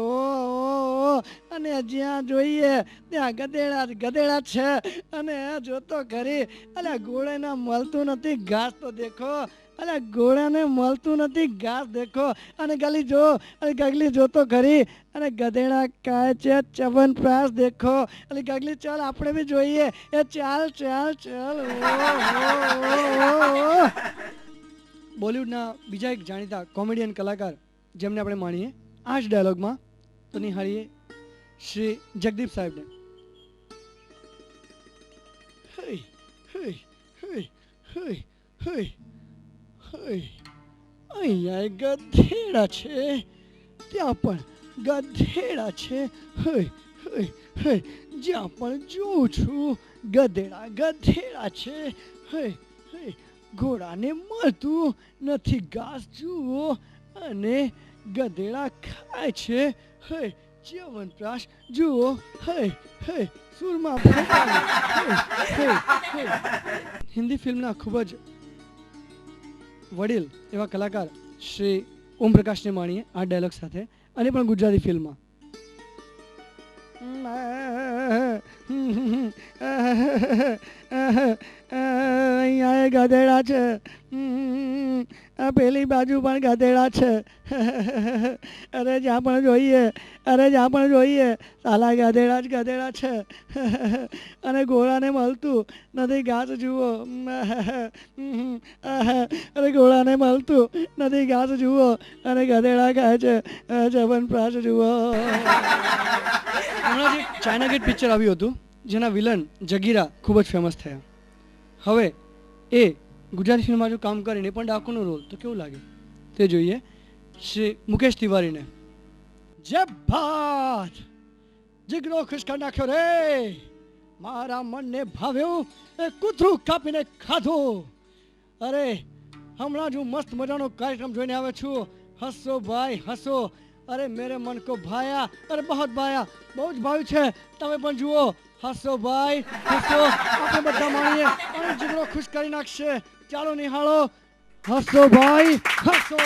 અને જ્યાં જોઈએ ત્યાં ગધેડા જ ગધેડા છે, અને જોતો ખરી, અલ્યા ઘોડાને મળતું નથી ઘાસ તો દેખો, અલ્યા ઘોડાને મળતું નથી ઘાસ દેખો. અને ગલી જો, અરે ગગલી જોતો ખરી, અને ગધેડા ખાય છે ચ્યવનપ્રાશ દેખો. અરે ગગલી ચાલ આપણે બી જોઈએ, એ ચાલ ચાલ ચાલ. બોલિવૂડના બીજા એક જાણીતા કોમેડિયન કલાકાર જેમને આપણે માણીએ આ જ ડાયલોગમાં, તો નિહાળીએ શ્રી જગદીપ સાહેબને. હે હે હે હે હે હે, અહીંયા ગધેડા છે, ત્યાં પણ ગધેડા છે, હે હે હે, જ્યાં પણ જોઉં છું ગધેડા ગધેડા છે, હે હે, ઘોડાને મળતું નથી ઘાસ જુઓ, અને ગધેડા ખાય છે, હે ચ્યવનપ્રાશ જુઓ, હે હે, સુરમાં હિન્દી ફિલ્મના ખૂબ જ વડીલ એવા કલાકાર શ્રી ઓમ પ્રકાશને માણીએ આ ડાયલોગ સાથે, અને પણ ગુજરાતી ફિલ્મમાં. અહીંયા ગધેડા છે, પેલી બાજુ પણ ગધેડા છે. અરે જ્યાં પણ જોઈએ સાલા ગધેડા જ ગધેડા છે. અને ઘોડાને મળતું નથી ઘાસ જુઓ. અરે ઘોડાને મળતું નથી ઘાસ જુઓ અને ગધેડા ખાય છે ચવનપ્રાશ જુઓ. હમણાં જે ચાઇના ગેટ પિક્ચર આવ્યું હતું જેના વિલન જગીરા ખૂબ જ ફેમસ થયા. હવે એ ગુજરાતી ફિલ્મમાં જો કામ કરીને પણ ડાકુનો રોલ તો કેવું લાગે તે જોઈએ શ્રી મુકેશ તિવારીને. જય ભાત જીગરો ખુશ કરી નાખ્યો રે, મારા મનને ભાવ્યું એ કૂતરું કાપીને ખાધું. અરે હમણાં જ હું મસ્ત મજાનો કાર્યક્રમ જોઈને આવ્યો છું. હસો ભાઈ હસો. અરે મેરે મન કો ભાયા, અરે બહુ ભાયા, બહુ જ ભાવ્યું છે. તમે પણ જુઓ. હસો ભાઈ હસો. આપણે બધા માણીએ અને જીગરો ખુશ કરી નાખશે. ચાલો નિહાળો. હસો ભાઈ હસો.